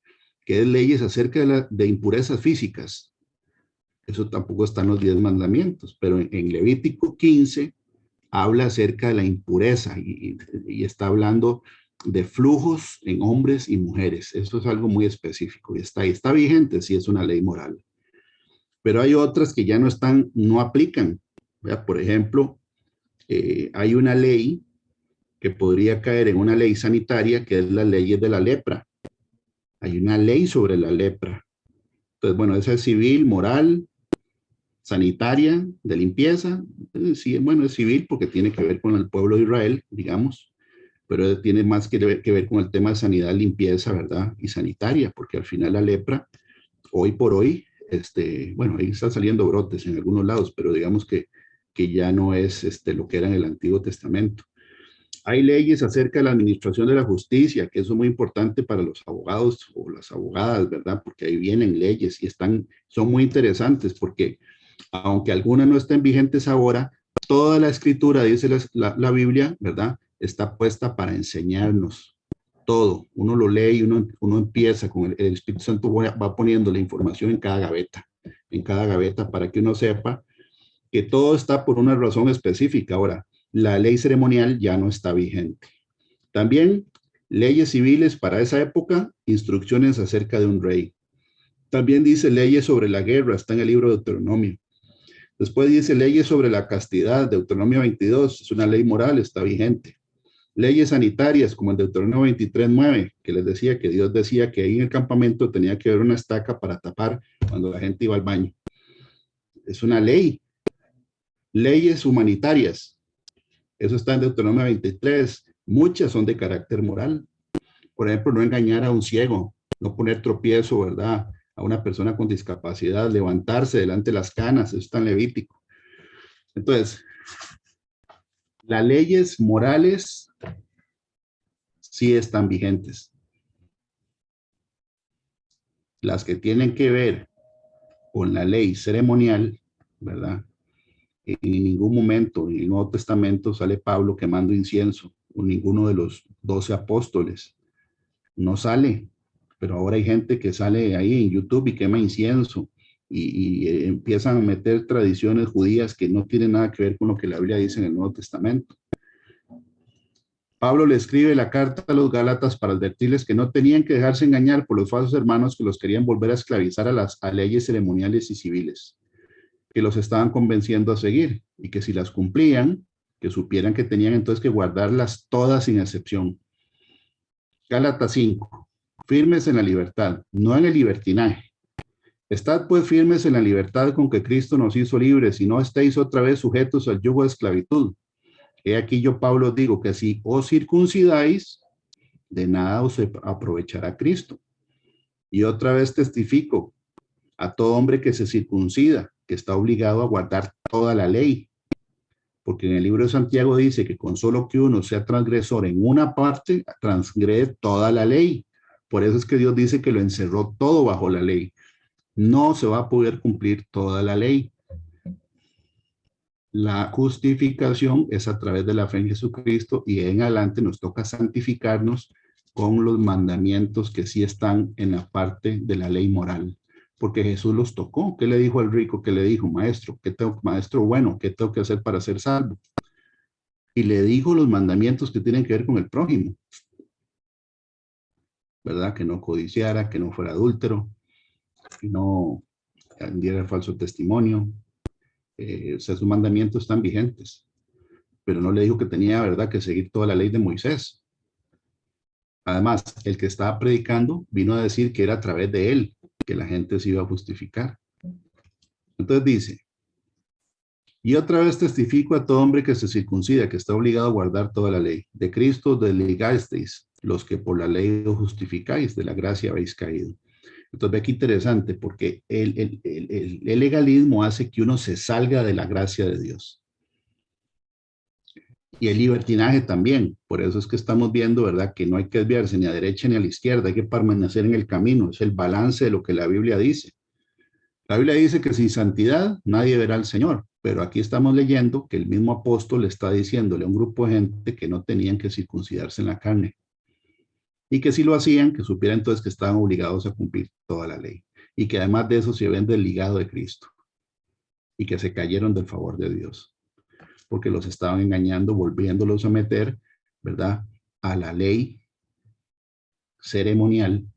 que es leyes acerca de impurezas físicas. Eso tampoco está en los 10 mandamientos, pero en Levítico 15 habla acerca de la impureza y está hablando de flujos en hombres y mujeres. Eso es algo muy específico y está vigente, sí es una ley moral. Pero hay otras que ya no aplican. ¿Verdad? Por ejemplo, hay una ley que podría caer en una ley sanitaria, que es la ley de la lepra. Hay una ley sobre la lepra. Entonces, bueno, esa es civil, moral, sanitaria, de limpieza. Sí, bueno, es civil porque tiene que ver con el pueblo de Israel, digamos, pero tiene más que ver con el tema de sanidad, limpieza, ¿verdad? Y sanitaria, porque al final la lepra, hoy por hoy, bueno, ahí están saliendo brotes en algunos lados, pero digamos que ya no es lo que era en el Antiguo Testamento. Hay leyes acerca de la administración de la justicia, que eso es muy importante para los abogados o las abogadas, ¿verdad? Porque ahí vienen leyes y son muy interesantes porque aunque algunas no estén vigentes ahora, toda la escritura, dice la Biblia, ¿verdad?, está puesta para enseñarnos. todo. Uno lo lee y uno empieza con el Espíritu Santo va poniendo la información en cada gaveta para que uno sepa que todo está por una razón específica. Ahora, la ley ceremonial ya no está vigente. También leyes civiles para esa época, instrucciones acerca de un rey. También dice leyes sobre la guerra, está en el libro de Deuteronomio. Después dice leyes sobre la castidad, Deuteronomio 22, es una ley moral, está vigente. Leyes sanitarias, como en Deuteronomio 23:9, que les decía que Dios decía que ahí en el campamento tenía que haber una estaca para tapar cuando la gente iba al baño. Es una ley. Leyes humanitarias, eso está en Deuteronomio 23, muchas son de carácter moral. Por ejemplo, no engañar a un ciego, no poner tropiezo, ¿verdad? A una persona con discapacidad, levantarse delante de las canas, eso está en Levítico. Entonces, las leyes morales sí están vigentes. Las que tienen que ver con la ley ceremonial, ¿verdad? En ningún momento en el Nuevo Testamento sale Pablo quemando incienso, o ninguno de los 12 apóstoles. No sale, pero ahora hay gente que sale ahí en YouTube y quema incienso y empiezan a meter tradiciones judías que no tienen nada que ver con lo que la Biblia dice en el Nuevo Testamento. Pablo le escribe la carta a los Gálatas para advertirles que no tenían que dejarse engañar por los falsos hermanos que los querían volver a esclavizar a leyes ceremoniales y civiles, que los estaban convenciendo a seguir y que si las cumplían, que supieran que tenían entonces que guardarlas todas sin excepción. Gálatas 5. Firmes en la libertad, no en el libertinaje. Estad pues firmes en la libertad con que Cristo nos hizo libres y no estéis otra vez sujetos al yugo de esclavitud. He aquí yo, Pablo, digo que si os circuncidáis, de nada os aprovechará Cristo. Y otra vez testifico a todo hombre que se circuncida, que está obligado a guardar toda la ley. Porque en el libro de Santiago dice que con solo que uno sea transgresor en una parte, transgrede toda la ley. Por eso es que Dios dice que lo encerró todo bajo la ley. No se va a poder cumplir toda la ley. La justificación es a través de la fe en Jesucristo y en adelante nos toca santificarnos con los mandamientos que sí están en la parte de la ley moral. Porque Jesús los tocó. ¿Qué le dijo al rico? ¿Qué le dijo? Maestro, maestro bueno, ¿qué tengo que hacer para ser salvo? Y le dijo los mandamientos que tienen que ver con el prójimo. ¿Verdad? Que no codiciara, que no fuera adúltero, que no diera falso testimonio. O sea, sus mandamientos están vigentes. Pero no le dijo que tenía, ¿verdad?, que seguir toda la ley de Moisés. Además, el que estaba predicando vino a decir que era a través de él que la gente se iba a justificar. Entonces dice, y otra vez testifico a todo hombre que se circuncida, que está obligado a guardar toda la ley. De Cristo desligasteis, los que por la ley os justificáis, de la gracia habéis caído. Entonces ve que interesante, porque el legalismo hace que uno se salga de la gracia de Dios. Y el libertinaje también. Por eso es que estamos viendo, ¿verdad?, que no hay que desviarse ni a derecha ni a la izquierda, hay que permanecer en el camino. Es el balance de lo que la Biblia dice. La Biblia dice que sin santidad nadie verá al Señor, pero aquí estamos leyendo que el mismo apóstol está diciéndole a un grupo de gente que no tenían que circuncidarse en la carne y que si lo hacían, que supieran entonces que estaban obligados a cumplir toda la ley y que además de eso se ven desligados de Cristo y que se cayeron del favor de Dios porque los estaban engañando, volviéndolos a meter, ¿verdad?, a la ley ceremonial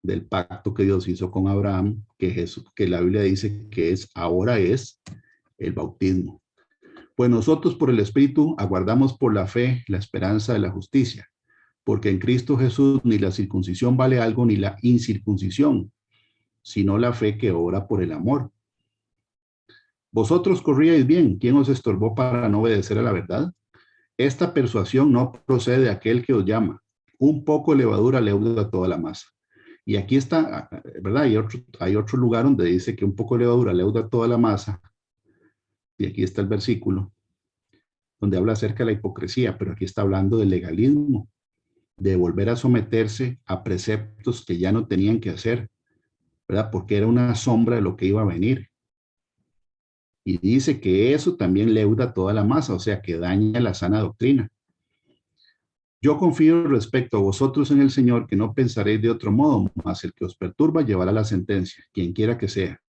del pacto que Dios hizo con Abraham, que la Biblia dice que ahora es el bautismo. Pues nosotros por el Espíritu aguardamos por la fe la esperanza de la justicia, porque en Cristo Jesús ni la circuncisión vale algo ni la incircuncisión, sino la fe que obra por el amor. Vosotros corríais bien, ¿quién os estorbó para no obedecer a la verdad? Esta persuasión no procede de aquel que os llama. Un poco de levadura leuda toda la masa. Y aquí está, ¿verdad? Hay otro lugar donde dice que un poco de levadura leuda toda la masa. Y aquí está el versículo donde habla acerca de la hipocresía, pero aquí está hablando del legalismo, de volver a someterse a preceptos que ya no tenían que hacer, ¿verdad? Porque era una sombra de lo que iba a venir. Y dice que eso también leuda toda la masa, o sea, que daña la sana doctrina. Yo confío respecto a vosotros en el Señor, que no pensaréis de otro modo, mas el que os perturba llevará la sentencia, quien quiera que sea.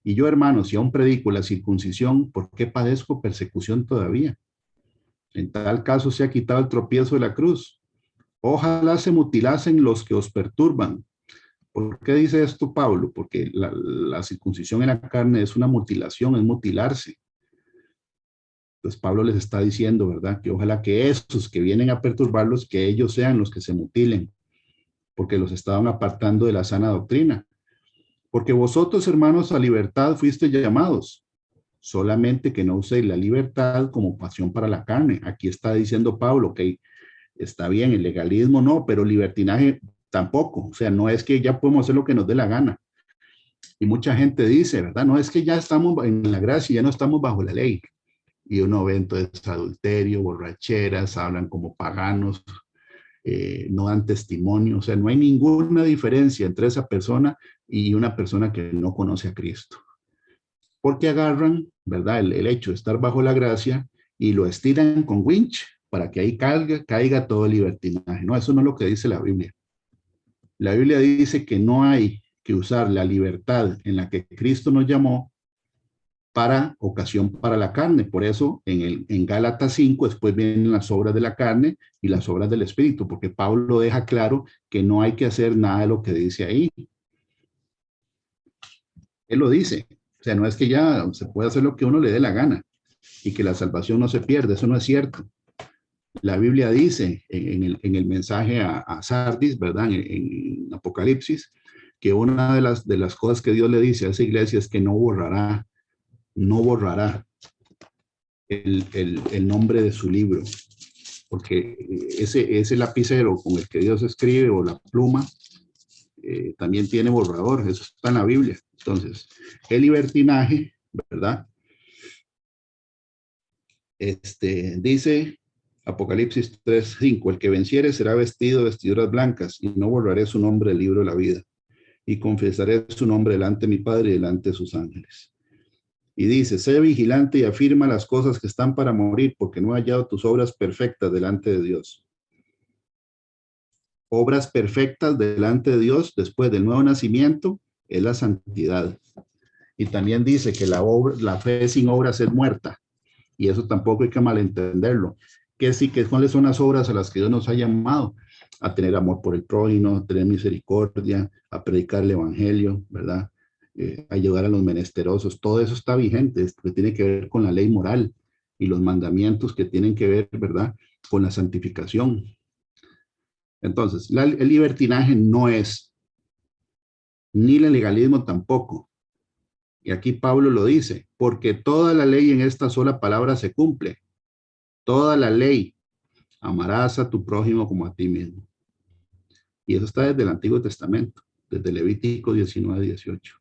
Y yo, hermanos, si aún predico la circuncisión, ¿por qué padezco persecución todavía? En tal caso se ha quitado el tropiezo de la cruz. Ojalá se mutilasen los que os perturban. ¿Por qué dice esto Pablo? Porque la circuncisión en la carne es una mutilación, es mutilarse. Entonces Pablo les está diciendo, ¿verdad? Que ojalá que esos que vienen a perturbarlos, que ellos sean los que se mutilen, porque los estaban apartando de la sana doctrina. Porque vosotros, hermanos, a libertad fuiste llamados, solamente que no uséis la libertad como pasión para la carne. Aquí está diciendo Pablo que está bien, el legalismo no, pero libertinaje tampoco. O sea, no es que ya podemos hacer lo que nos dé la gana. Y mucha gente dice, ¿verdad? No es que ya estamos en la gracia, ya no estamos bajo la ley. Y uno ve entonces adulterio, borracheras, hablan como paganos, no dan testimonio. O sea, no hay ninguna diferencia entre esa persona y una persona que no conoce a Cristo. Porque agarran, ¿verdad? El hecho de estar bajo la gracia y lo estiran con winch para que ahí caiga todo el libertinaje. No, eso no es lo que dice la Biblia. La Biblia dice que no hay que usar la libertad en la que Cristo nos llamó para ocasión para la carne. Por eso en Gálatas 5 después vienen las obras de la carne y las obras del Espíritu, porque Pablo deja claro que no hay que hacer nada de lo que dice ahí. Él lo dice. O sea, no es que ya se puede hacer lo que uno le dé la gana y que la salvación no se pierde. Eso no es cierto. La Biblia dice en el mensaje a Sardis, ¿verdad? En Apocalipsis, que una de las cosas que Dios le dice a esa iglesia es que no borrará el nombre de su libro, porque ese lapicero con el que Dios escribe o la pluma también tiene borrador, eso está en la Biblia. Entonces, el libertinaje, ¿verdad? Dice Apocalipsis 3:5, el que venciere será vestido de vestiduras blancas y no borraré su nombre del libro de la vida y confesaré su nombre delante de mi Padre y delante de sus ángeles. Y dice, sé vigilante y afirma las cosas que están para morir, porque no he hallado tus obras perfectas delante de Dios. Obras perfectas delante de Dios después del nuevo nacimiento es la santidad. Y también dice que la fe sin obras es muerta. Y eso tampoco hay que malentenderlo. ¿Cuáles son las obras a las que Dios nos ha llamado? A tener amor por el prójimo, a tener misericordia, a predicar el evangelio, ¿verdad? A ayudar a los menesterosos. Todo eso está vigente, que tiene que ver con la ley moral y los mandamientos que tienen que ver, ¿verdad? Con la santificación. Entonces, el libertinaje no es, ni el legalismo tampoco. Y aquí Pablo lo dice, porque toda la ley en esta sola palabra se cumple. Toda la ley, amarás a tu prójimo como a ti mismo. Y eso está desde el Antiguo Testamento, desde Levítico 19:18.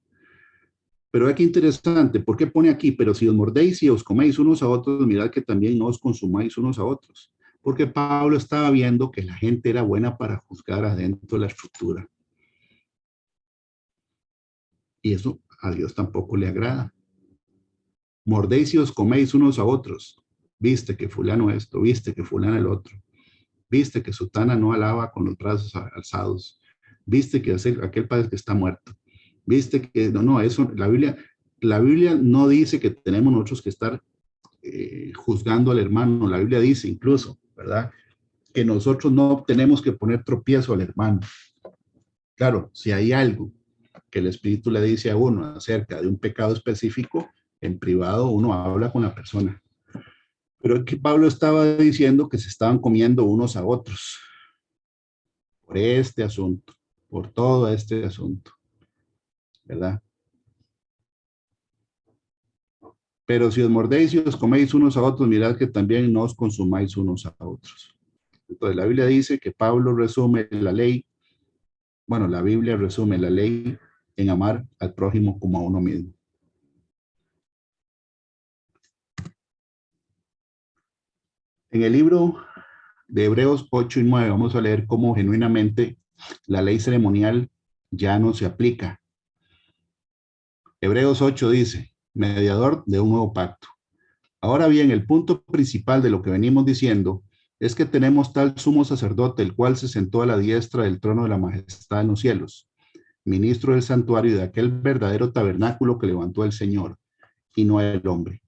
Pero aquí interesante, ¿por qué pone aquí? Pero si os mordéis y os coméis unos a otros, mirad que también no os consumáis unos a otros. Porque Pablo estaba viendo que la gente era buena para juzgar adentro de la estructura. Y eso a Dios tampoco le agrada. Mordéis y os coméis unos a otros. Viste que fulano esto, viste que fulano el otro. Viste que sutana no alaba con los brazos alzados. Viste que aquel padre que está muerto. Viste que no, eso, la Biblia no dice que tenemos nosotros que estar juzgando al hermano. La Biblia dice incluso, ¿verdad? Que nosotros no tenemos que poner tropiezo al hermano. Claro, si hay algo que el Espíritu le dice a uno acerca de un pecado específico, en privado uno habla con la persona. Pero es que Pablo estaba diciendo que se estaban comiendo unos a otros por este asunto, por todo este asunto, ¿verdad? Pero si os mordéis y os coméis unos a otros, mirad que también no os consumáis unos a otros. Entonces la Biblia dice que Pablo resume la ley, bueno, la Biblia resume la ley en amar al prójimo como a uno mismo. En el libro de Hebreos 8 y 9 vamos a leer cómo genuinamente la ley ceremonial ya no se aplica. Hebreos 8 dice, mediador de un nuevo pacto. Ahora bien, el punto principal de lo que venimos diciendo es que tenemos tal sumo sacerdote, el cual se sentó a la diestra del trono de la majestad en los cielos, ministro del santuario de aquel verdadero tabernáculo que levantó el Señor, y no el hombre.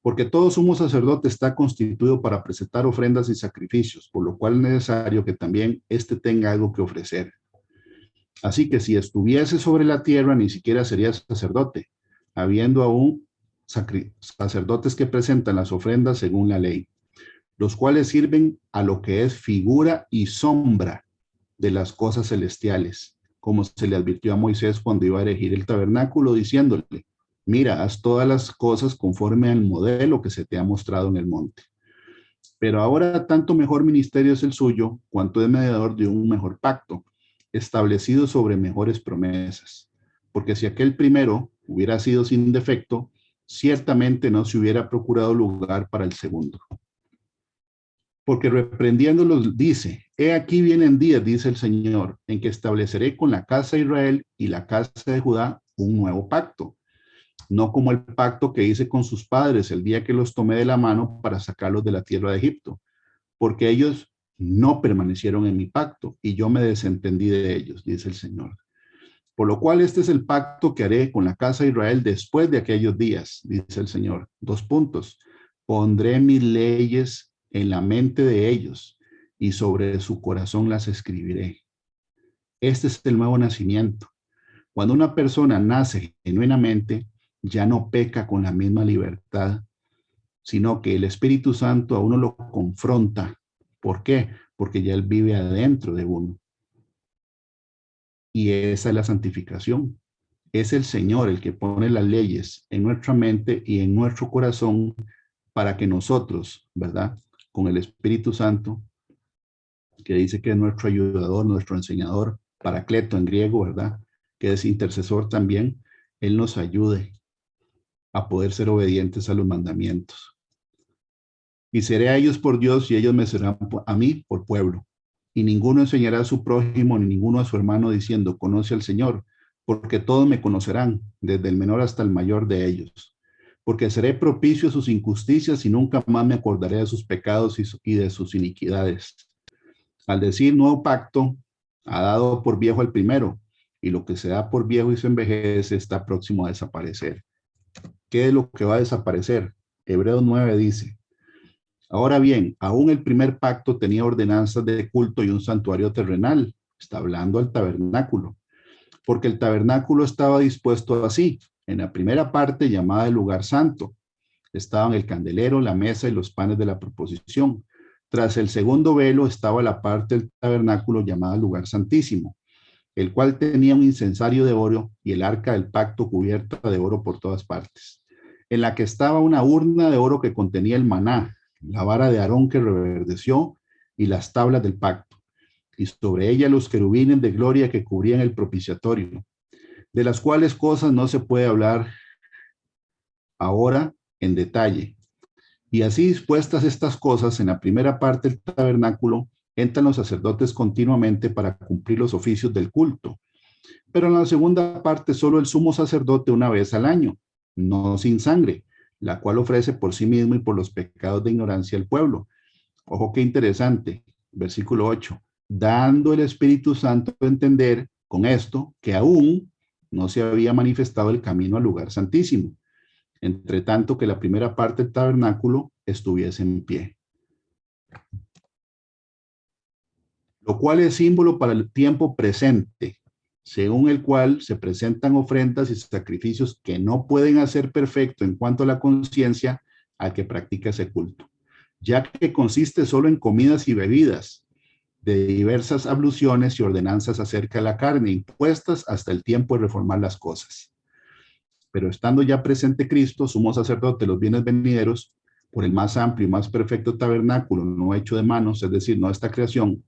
Porque todo sumo sacerdote está constituido para presentar ofrendas y sacrificios, por lo cual es necesario que también éste tenga algo que ofrecer. Así que si estuviese sobre la tierra, ni siquiera sería sacerdote, habiendo aún sacerdotes que presentan las ofrendas según la ley, los cuales sirven a lo que es figura y sombra de las cosas celestiales, como se le advirtió a Moisés cuando iba a erigir el tabernáculo, diciéndole: mira, haz todas las cosas conforme al modelo que se te ha mostrado en el monte. Pero ahora tanto mejor ministerio es el suyo, cuanto es mediador de un mejor pacto, establecido sobre mejores promesas. Porque si aquel primero hubiera sido sin defecto, ciertamente no se hubiera procurado lugar para el segundo. Porque reprendiéndolos dice: he aquí vienen días, dice el Señor, en que estableceré con la casa de Israel y la casa de Judá un nuevo pacto, no como el pacto que hice con sus padres el día que los tomé de la mano para sacarlos de la tierra de Egipto, porque ellos no permanecieron en mi pacto y yo me desentendí de ellos, dice el Señor. Por lo cual este es el pacto que haré con la casa de Israel después de aquellos días, dice el Señor. 2 puntos. Pondré mis leyes en la mente de ellos y sobre su corazón las escribiré. Este es el nuevo nacimiento. Cuando una persona nace genuinamente, ya no peca con la misma libertad, sino que el Espíritu Santo a uno lo confronta. ¿Por qué? Porque ya él vive adentro de uno. Y esa es la santificación. Es el Señor el que pone las leyes en nuestra mente y en nuestro corazón para que nosotros, ¿verdad? Con el Espíritu Santo, que dice que es nuestro ayudador, nuestro enseñador, paracleto en griego, ¿verdad? Que es intercesor también, Él nos ayude a poder ser obedientes a los mandamientos. Y seré a ellos por Dios y ellos me serán a mí por pueblo. Y ninguno enseñará a su prójimo ni ninguno a su hermano diciendo: conoce al Señor, porque todos me conocerán, desde el menor hasta el mayor de ellos. Porque seré propicio a sus injusticias y nunca más me acordaré de sus pecados y de sus iniquidades. Al decir nuevo pacto, ha dado por viejo el primero, y lo que se da por viejo y se envejece está próximo a desaparecer. ¿Qué es lo que va a desaparecer? Hebreos 9 dice: ahora bien, aún el primer pacto tenía ordenanzas de culto y un santuario terrenal. Está hablando al tabernáculo. Porque el tabernáculo estaba dispuesto así. En la primera parte, llamada el lugar santo, estaban el candelero, la mesa y los panes de la proposición. Tras el segundo velo estaba la parte del tabernáculo llamada lugar santísimo, el cual tenía un incensario de oro y el arca del pacto cubierta de oro por todas partes, en la que estaba una urna de oro que contenía el maná, la vara de Aarón que reverdeció y las tablas del pacto, y sobre ella los querubines de gloria que cubrían el propiciatorio, de las cuales cosas no se puede hablar ahora en detalle. Y así dispuestas estas cosas, en la primera parte del tabernáculo entran los sacerdotes continuamente para cumplir los oficios del culto. Pero en la segunda parte solo el sumo sacerdote una vez al año, no sin sangre, la cual ofrece por sí mismo y por los pecados de ignorancia del pueblo. Ojo qué interesante, versículo 8. Dando el Espíritu Santo a entender con esto que aún no se había manifestado el camino al lugar santísimo, entre tanto que la primera parte del tabernáculo estuviese en pie. Lo cual es símbolo para el tiempo presente, según el cual se presentan ofrendas y sacrificios que no pueden hacer perfecto en cuanto a la conciencia al que practica ese culto, ya que consiste solo en comidas y bebidas, de diversas abluciones y ordenanzas acerca de la carne, impuestas hasta el tiempo de reformar las cosas. Pero estando ya presente Cristo, sumo sacerdote de los bienes venideros, por el más amplio y más perfecto tabernáculo, no hecho de manos, es decir, no de esta creación,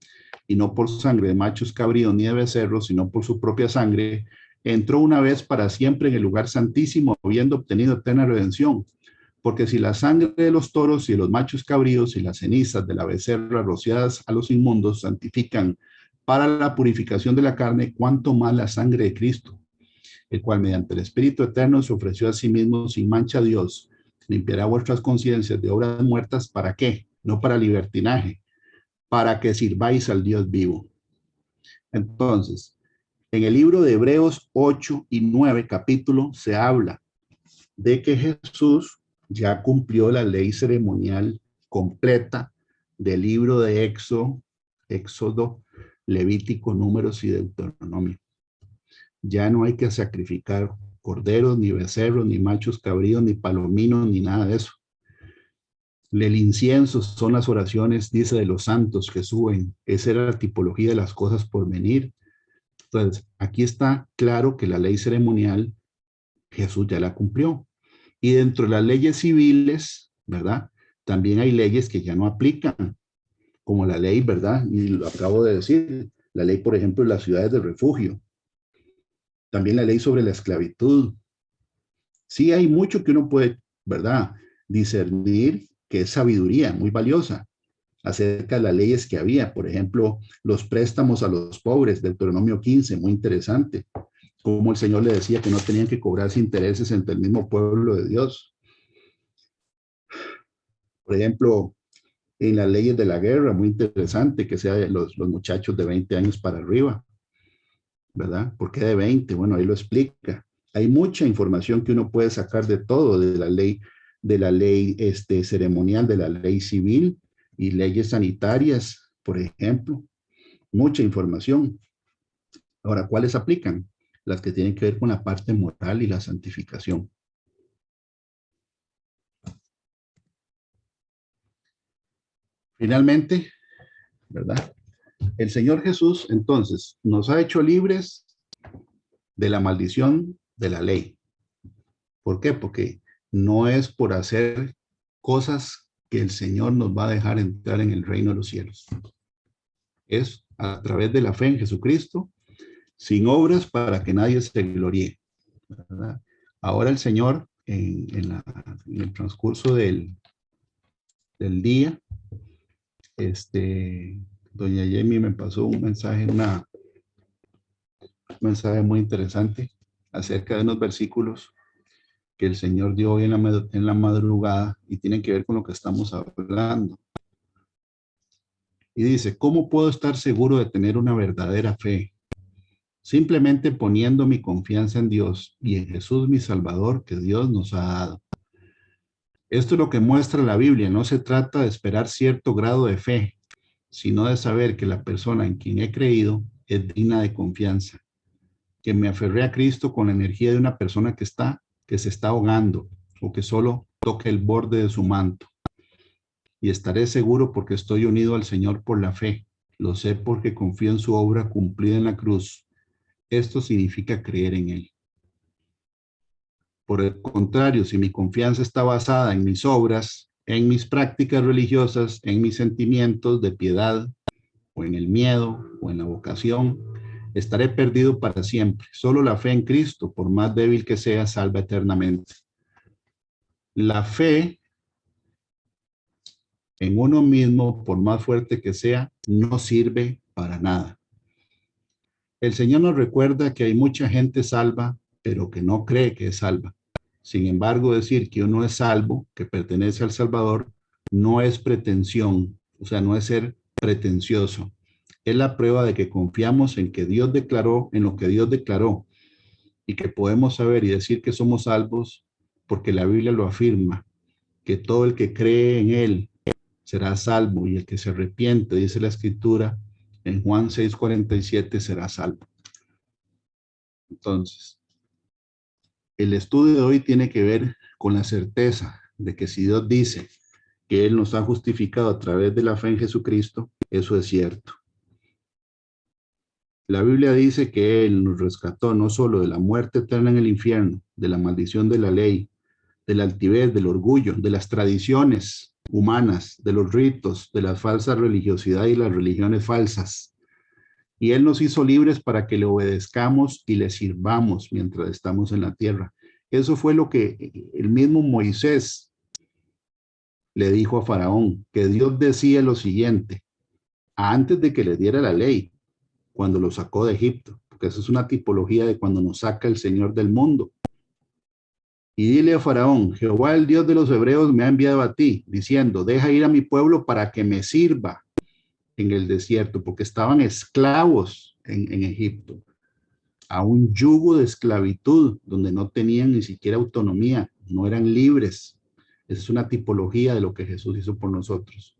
y no por sangre de machos cabríos ni de becerros, sino por su propia sangre, entró una vez para siempre en el lugar santísimo, habiendo obtenido eterna redención. Porque si la sangre de los toros y de los machos cabríos y las cenizas de la becerra rociadas a los inmundos santifican para la purificación de la carne, cuánto más la sangre de Cristo, el cual mediante el Espíritu Eterno se ofreció a sí mismo sin mancha a Dios, limpiará vuestras conciencias de obras muertas. ¿Para qué? No para libertinaje, para que sirváis al Dios vivo. Entonces, en el libro de Hebreos 8 y 9 capítulo se habla de que Jesús ya cumplió la ley ceremonial completa del libro de Éxodo, Levítico, Números y Deuteronomio. Ya no hay que sacrificar corderos, ni becerros, ni machos cabríos, ni palominos, ni nada de eso. El incienso son las oraciones, dice, de los santos que suben. Esa era la tipología de las cosas por venir. Entonces, aquí está claro que la ley ceremonial Jesús ya la cumplió. Y dentro de las leyes civiles, ¿verdad? También hay leyes que ya no aplican, como la ley, ¿verdad? Y lo acabo de decir, la ley, por ejemplo, de las ciudades de refugio. También la ley sobre la esclavitud. Sí hay mucho que uno puede, ¿verdad? Discernir, que es sabiduría muy valiosa acerca de las leyes que había. Por ejemplo, los préstamos a los pobres, Deuteronomio 15, muy interesante. Como el Señor le decía que no tenían que cobrarse intereses entre el mismo pueblo de Dios. Por ejemplo, en las leyes de la guerra, muy interesante que sea los muchachos de 20 años para arriba, ¿verdad? ¿Por qué de 20? Bueno, ahí lo explica. Hay mucha información que uno puede sacar de todo, de la ley ceremonial, de la ley civil y leyes sanitarias, por ejemplo. Mucha información. Ahora, ¿cuáles aplican? Las que tienen que ver con la parte moral y la santificación. Finalmente, ¿verdad? El Señor Jesús, entonces, nos ha hecho libres de la maldición de la ley. ¿Por qué? Porque no es por hacer cosas que el Señor nos va a dejar entrar en el reino de los cielos. Es a través de la fe en Jesucristo, sin obras para que nadie se gloríe, ¿verdad? Ahora el Señor, en el transcurso del día, doña Jamie me pasó un mensaje, un mensaje muy interesante acerca de unos versículos que el Señor dio hoy en la madrugada y tienen que ver con lo que estamos hablando. Y dice, ¿cómo puedo estar seguro de tener una verdadera fe? Simplemente poniendo mi confianza en Dios y en Jesús mi Salvador que Dios nos ha dado. Esto es lo que muestra la Biblia. No se trata de esperar cierto grado de fe, sino de saber que la persona en quien he creído es digna de confianza. Que me aferré a Cristo con la energía de una persona que se está ahogando o que solo toca el borde de su manto. Y estaré seguro porque estoy unido al Señor por la fe. Lo sé porque confío en su obra cumplida en la cruz. Esto significa creer en Él. Por el contrario, si mi confianza está basada en mis obras, en mis prácticas religiosas, en mis sentimientos de piedad, o en el miedo, o en la vocación, estaré perdido para siempre. Solo la fe en Cristo, por más débil que sea, salva eternamente. La fe en uno mismo, por más fuerte que sea, no sirve para nada. El Señor nos recuerda que hay mucha gente salva, pero que no cree que es salva. Sin embargo, decir que uno es salvo, que pertenece al Salvador, no es pretensión, o sea, no es ser pretencioso. Es la prueba de que confiamos en que Dios declaró, en lo que Dios declaró, y que podemos saber y decir que somos salvos porque la Biblia lo afirma, que todo el que cree en Él será salvo y el que se arrepiente, dice la Escritura, en Juan 6:47 será salvo. Entonces, el estudio de hoy tiene que ver con la certeza de que si Dios dice que Él nos ha justificado a través de la fe en Jesucristo, eso es cierto. La Biblia dice que Él nos rescató no solo de la muerte eterna en el infierno, de la maldición de la ley, de la altivez, del orgullo, de las tradiciones humanas, de los ritos, de la falsa religiosidad y las religiones falsas. Y Él nos hizo libres para que le obedezcamos y le sirvamos mientras estamos en la tierra. Eso fue lo que el mismo Moisés le dijo a Faraón, que Dios decía lo siguiente, antes de que le diera la ley, cuando lo sacó de Egipto, porque eso es una tipología de cuando nos saca el Señor del mundo. Y dile a Faraón, Jehová el Dios de los hebreos me ha enviado a ti, diciendo, deja ir a mi pueblo para que me sirva. en el desierto, porque estaban esclavos en Egipto, a un yugo de esclavitud, donde no tenían ni siquiera autonomía, no eran libres. Esa es una tipología de lo que Jesús hizo por nosotros.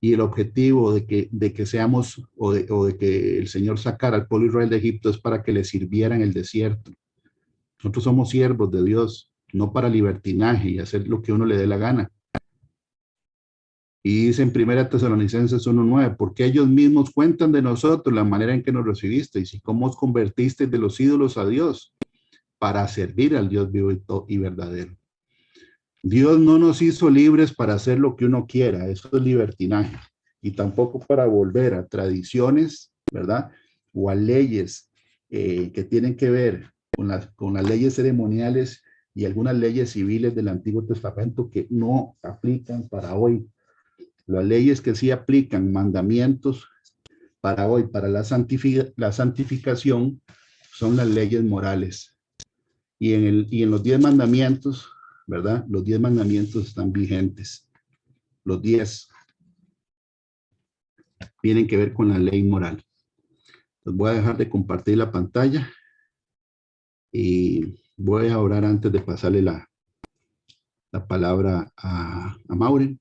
Y el objetivo de que seamos, o de que el Señor sacara al pueblo de Israel de Egipto es para que le sirviera en el desierto. Nosotros somos siervos de Dios, no para libertinaje y hacer lo que uno le dé la gana. Y dice en 1 Tesalonicenses 1:9, porque ellos mismos cuentan de nosotros la manera en que nos recibisteis y cómo os convertisteis de los ídolos a Dios para servir al Dios vivo y verdadero. Dios no nos hizo libres para hacer lo que uno quiera, eso es libertinaje, y tampoco para volver a tradiciones, ¿verdad? O a leyes que tienen que ver con las leyes ceremoniales y algunas leyes civiles del Antiguo Testamento que no aplican para hoy. Las leyes que sí aplican, mandamientos para hoy, para la santificación, son las leyes morales. Y en los 10 mandamientos, ¿verdad? Los 10 mandamientos están vigentes. Los 10 tienen que ver con la ley moral. Los voy a dejar de compartir la pantalla y voy a orar antes de pasarle la palabra a Maureen.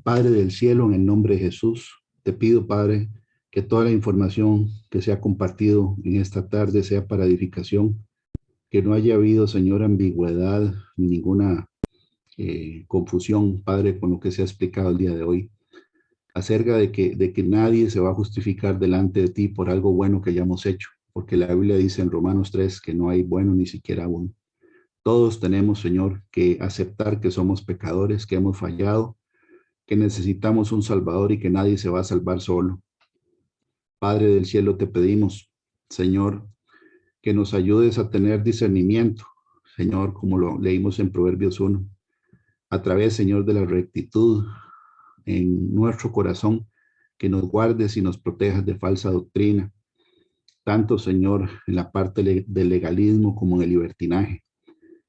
Padre del cielo, en el nombre de Jesús, te pido, Padre, que toda la información que se ha compartido en esta tarde sea para edificación, que no haya habido, Señor, ambigüedad, ni ninguna confusión, Padre, con lo que se ha explicado el día de hoy, acerca de que nadie se va a justificar delante de ti por algo bueno que hayamos hecho, porque la Biblia dice en Romanos 3 que no hay bueno ni siquiera uno. Todos tenemos, Señor, que aceptar que somos pecadores, que hemos fallado, que necesitamos un Salvador y que nadie se va a salvar solo. Padre del cielo, te pedimos, Señor, que nos ayudes a tener discernimiento, Señor, como lo leímos en Proverbios 1, a través, Señor, de la rectitud en nuestro corazón, que nos guardes y nos protejas de falsa doctrina, tanto, Señor, en la parte del legalismo como en el libertinaje,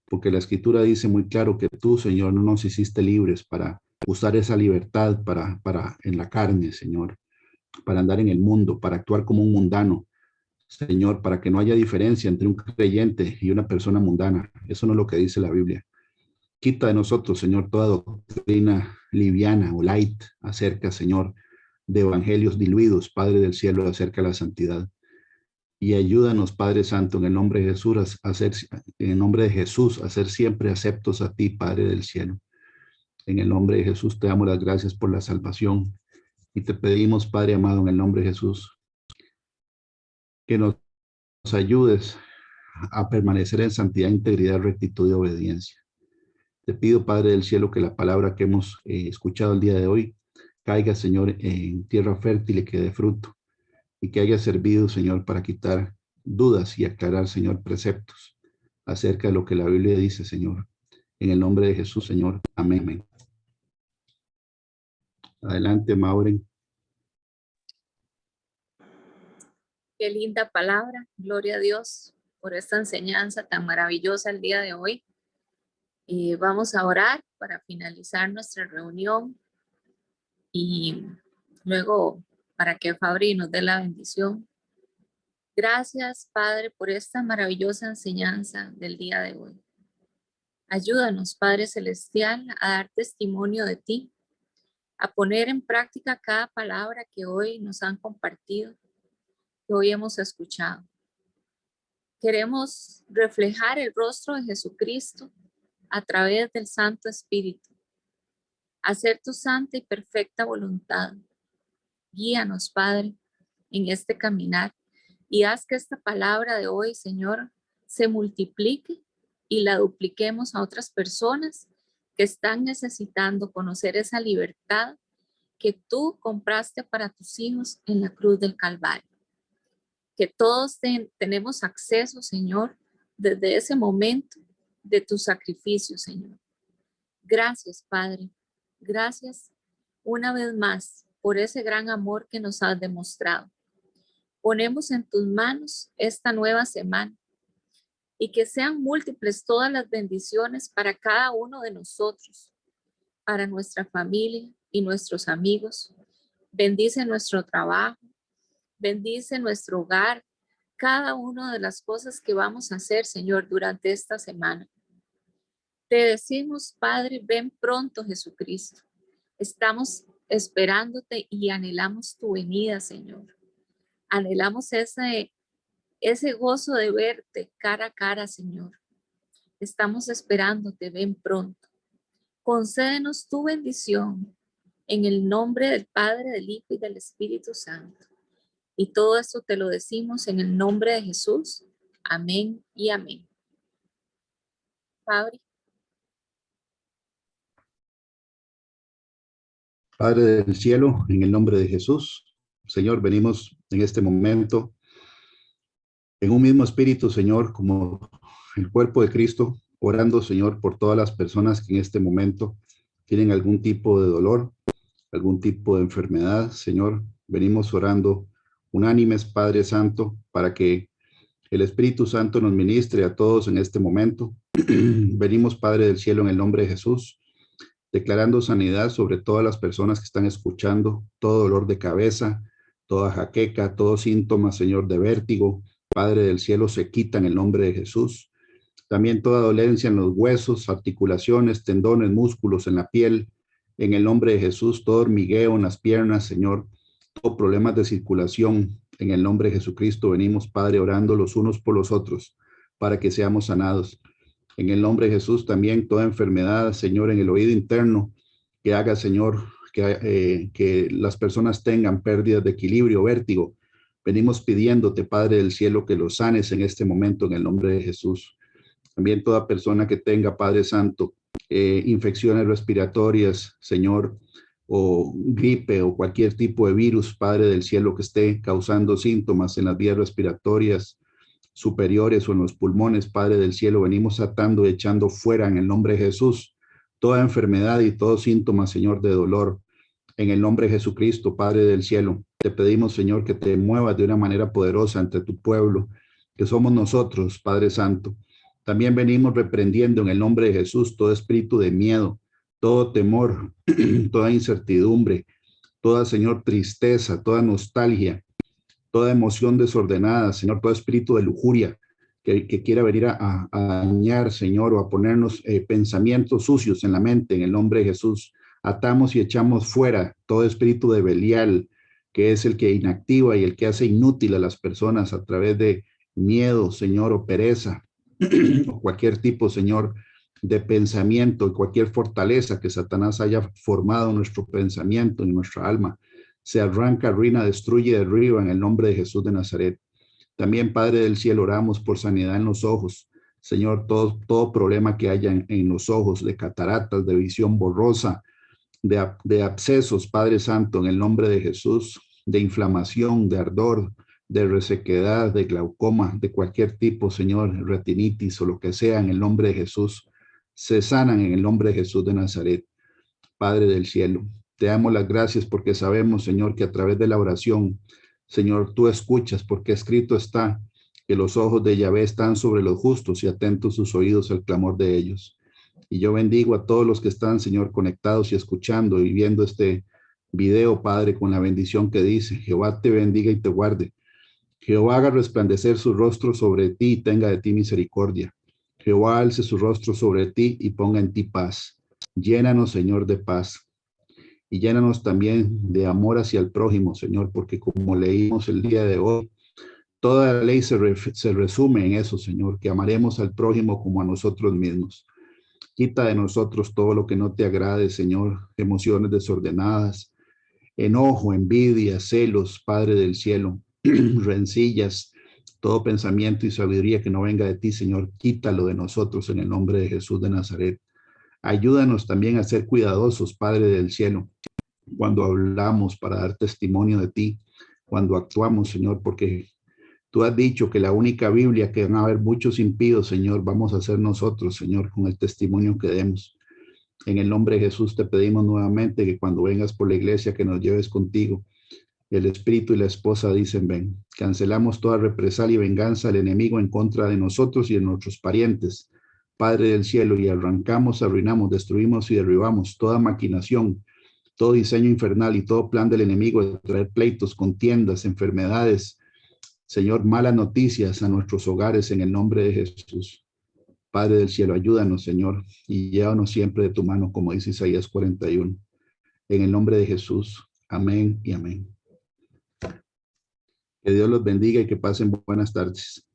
porque la Escritura dice muy claro que tú, Señor, no nos hiciste libres para usar esa libertad para en la carne, Señor, para andar en el mundo, para actuar como un mundano, Señor, para que no haya diferencia entre un creyente y una persona mundana. Eso no es lo que dice la Biblia. Quita de nosotros, Señor, toda doctrina liviana o light acerca, Señor, de evangelios diluidos, Padre del cielo, acerca de la santidad. Y ayúdanos, Padre Santo, en el nombre de Jesús, a ser siempre aceptos a ti, Padre del cielo. En el nombre de Jesús te damos las gracias por la salvación y te pedimos, Padre amado, en el nombre de Jesús, que nos ayudes a permanecer en santidad, integridad, rectitud y obediencia. Te pido, Padre del cielo, que la palabra que hemos escuchado el día de hoy caiga, Señor, en tierra fértil y que dé fruto, y que haya servido, Señor, para quitar dudas y aclarar, Señor, preceptos acerca de lo que la Biblia dice, Señor. En el nombre de Jesús, Señor. Amén. Adelante, Maureen. Qué linda palabra. Gloria a Dios por esta enseñanza tan maravillosa el día de hoy. Vamos a orar para finalizar nuestra reunión y luego para que Fabri nos dé la bendición. Gracias, Padre, por esta maravillosa enseñanza del día de hoy. Ayúdanos, Padre Celestial, a dar testimonio de ti, a poner en práctica cada palabra que hoy nos han compartido, que hoy hemos escuchado. Queremos reflejar el rostro de Jesucristo a través del Santo Espíritu, hacer tu santa y perfecta voluntad. Guíanos, Padre, en este caminar y haz que esta palabra de hoy, Señor, se multiplique y la dupliquemos a otras personas que están necesitando conocer esa libertad que tú compraste para tus hijos en la cruz del Calvario. Que todos tenemos acceso, Señor, desde ese momento de tu sacrificio, Señor. Gracias, Padre. Gracias una vez más por ese gran amor que nos has demostrado. Ponemos en tus manos esta nueva semana y que sean múltiples todas las bendiciones para cada uno de nosotros, para nuestra familia y nuestros amigos, Bendice nuestro trabajo, bendice nuestro hogar, cada una de las cosas que vamos a hacer, Señor, durante esta semana. Te decimos, Padre, ven pronto, Jesucristo. Estamos esperándote y anhelamos tu venida, Señor. Anhelamos ese gozo de verte cara a cara, Señor. Estamos esperándote, ven pronto. Concédenos tu bendición en el nombre del Padre, del Hijo y del Espíritu Santo. Y todo esto te lo decimos en el nombre de Jesús. Amén y amén. Fabri. Padre del cielo, en el nombre de Jesús, Señor, venimos en este momento en un mismo espíritu, Señor, como el cuerpo de Cristo, orando, Señor, por todas las personas que en este momento tienen algún tipo de dolor, algún tipo de enfermedad, Señor. Venimos orando unánimes, Padre Santo, para que el Espíritu Santo nos ministre a todos en este momento. Venimos, Padre del cielo, en el nombre de Jesús, declarando sanidad sobre todas las personas que están escuchando, todo dolor de cabeza, toda jaqueca, todo síntoma, Señor, de vértigo, Padre del cielo, se quita en el nombre de Jesús. También toda dolencia en los huesos, articulaciones, tendones, músculos, en la piel, en el nombre de Jesús, todo hormigueo en las piernas, Señor, todo problemas de circulación, en el nombre de Jesucristo, venimos, Padre, orando los unos por los otros, para que seamos sanados. En el nombre de Jesús también toda enfermedad, Señor, en el oído interno, que haga, Señor, que las personas tengan pérdidas de equilibrio, vértigo. Venimos pidiéndote, Padre del cielo, que los sanes en este momento en el nombre de Jesús. También toda persona que tenga, Padre Santo, infecciones respiratorias, Señor, o gripe o cualquier tipo de virus, Padre del cielo, que esté causando síntomas en las vías respiratorias superiores o en los pulmones, Padre del cielo, venimos atando y echando fuera en el nombre de Jesús toda enfermedad y todo síntoma, Señor, de dolor. En el nombre de Jesucristo, Padre del cielo, te pedimos, Señor, que te muevas de una manera poderosa entre tu pueblo, que somos nosotros, Padre Santo. También venimos reprendiendo en el nombre de Jesús todo espíritu de miedo, todo temor, toda incertidumbre, toda, Señor, tristeza, toda nostalgia, toda emoción desordenada, Señor, todo espíritu de lujuria que quiera venir a dañar, Señor, o a ponernos pensamientos sucios en la mente, en el nombre de Jesús. Atamos y echamos fuera todo espíritu de Belial, que es el que inactiva y el que hace inútil a las personas a través de miedo, Señor, o pereza, o cualquier tipo, Señor, de pensamiento, cualquier fortaleza que Satanás haya formado en nuestro pensamiento, en nuestra alma. Se arranca, arruina, destruye, derriba en el nombre de Jesús de Nazaret. También, Padre del cielo, oramos por sanidad en los ojos. Señor, todo problema que haya en los ojos, de cataratas, de visión borrosa, de abscesos, Padre Santo, en el nombre de Jesús, de inflamación, de ardor, de resequedad, de glaucoma, de cualquier tipo, Señor, retinitis o lo que sea, en el nombre de Jesús, se sanan en el nombre de Jesús de Nazaret. Padre del cielo, te damos las gracias porque sabemos, Señor, que a través de la oración, Señor, tú escuchas, porque escrito está que los ojos de Yahvé están sobre los justos y atentos sus oídos al clamor de ellos. Y yo bendigo a todos los que están, Señor, conectados y escuchando y viendo este video, Padre, con la bendición que dice: Jehová te bendiga y te guarde. Jehová haga resplandecer su rostro sobre ti y tenga de ti misericordia. Jehová alce su rostro sobre ti y ponga en ti paz. Llénanos, Señor, de paz. Y llénanos también de amor hacia el prójimo, Señor, porque como leímos el día de hoy, toda la ley se resume en eso, Señor, que amaremos al prójimo como a nosotros mismos. Quita de nosotros todo lo que no te agrade, Señor, emociones desordenadas, enojo, envidia, celos, Padre del cielo, rencillas, todo pensamiento y sabiduría que no venga de ti, Señor, quítalo de nosotros en el nombre de Jesús de Nazaret. Ayúdanos también a ser cuidadosos, Padre del cielo, cuando hablamos para dar testimonio de ti, cuando actuamos, Señor, porque tú has dicho que la única Biblia que van a haber muchos impíos, Señor, vamos a ser nosotros, Señor, con el testimonio que demos. En el nombre de Jesús te pedimos nuevamente que cuando vengas por la iglesia que nos lleves contigo. El espíritu y la esposa dicen: ven. Cancelamos toda represalia y venganza al enemigo en contra de nosotros y de nuestros parientes, Padre del cielo, y arrancamos, arruinamos, destruimos y derribamos toda maquinación todo diseño infernal y todo plan del enemigo de traer pleitos, contiendas, enfermedades, Señor, malas noticias a nuestros hogares en el nombre de Jesús. Padre del cielo, ayúdanos, Señor, y llévanos siempre de tu mano, como dice Isaías 41. En el nombre de Jesús. Amén y amén. Que Dios los bendiga y que pasen buenas tardes.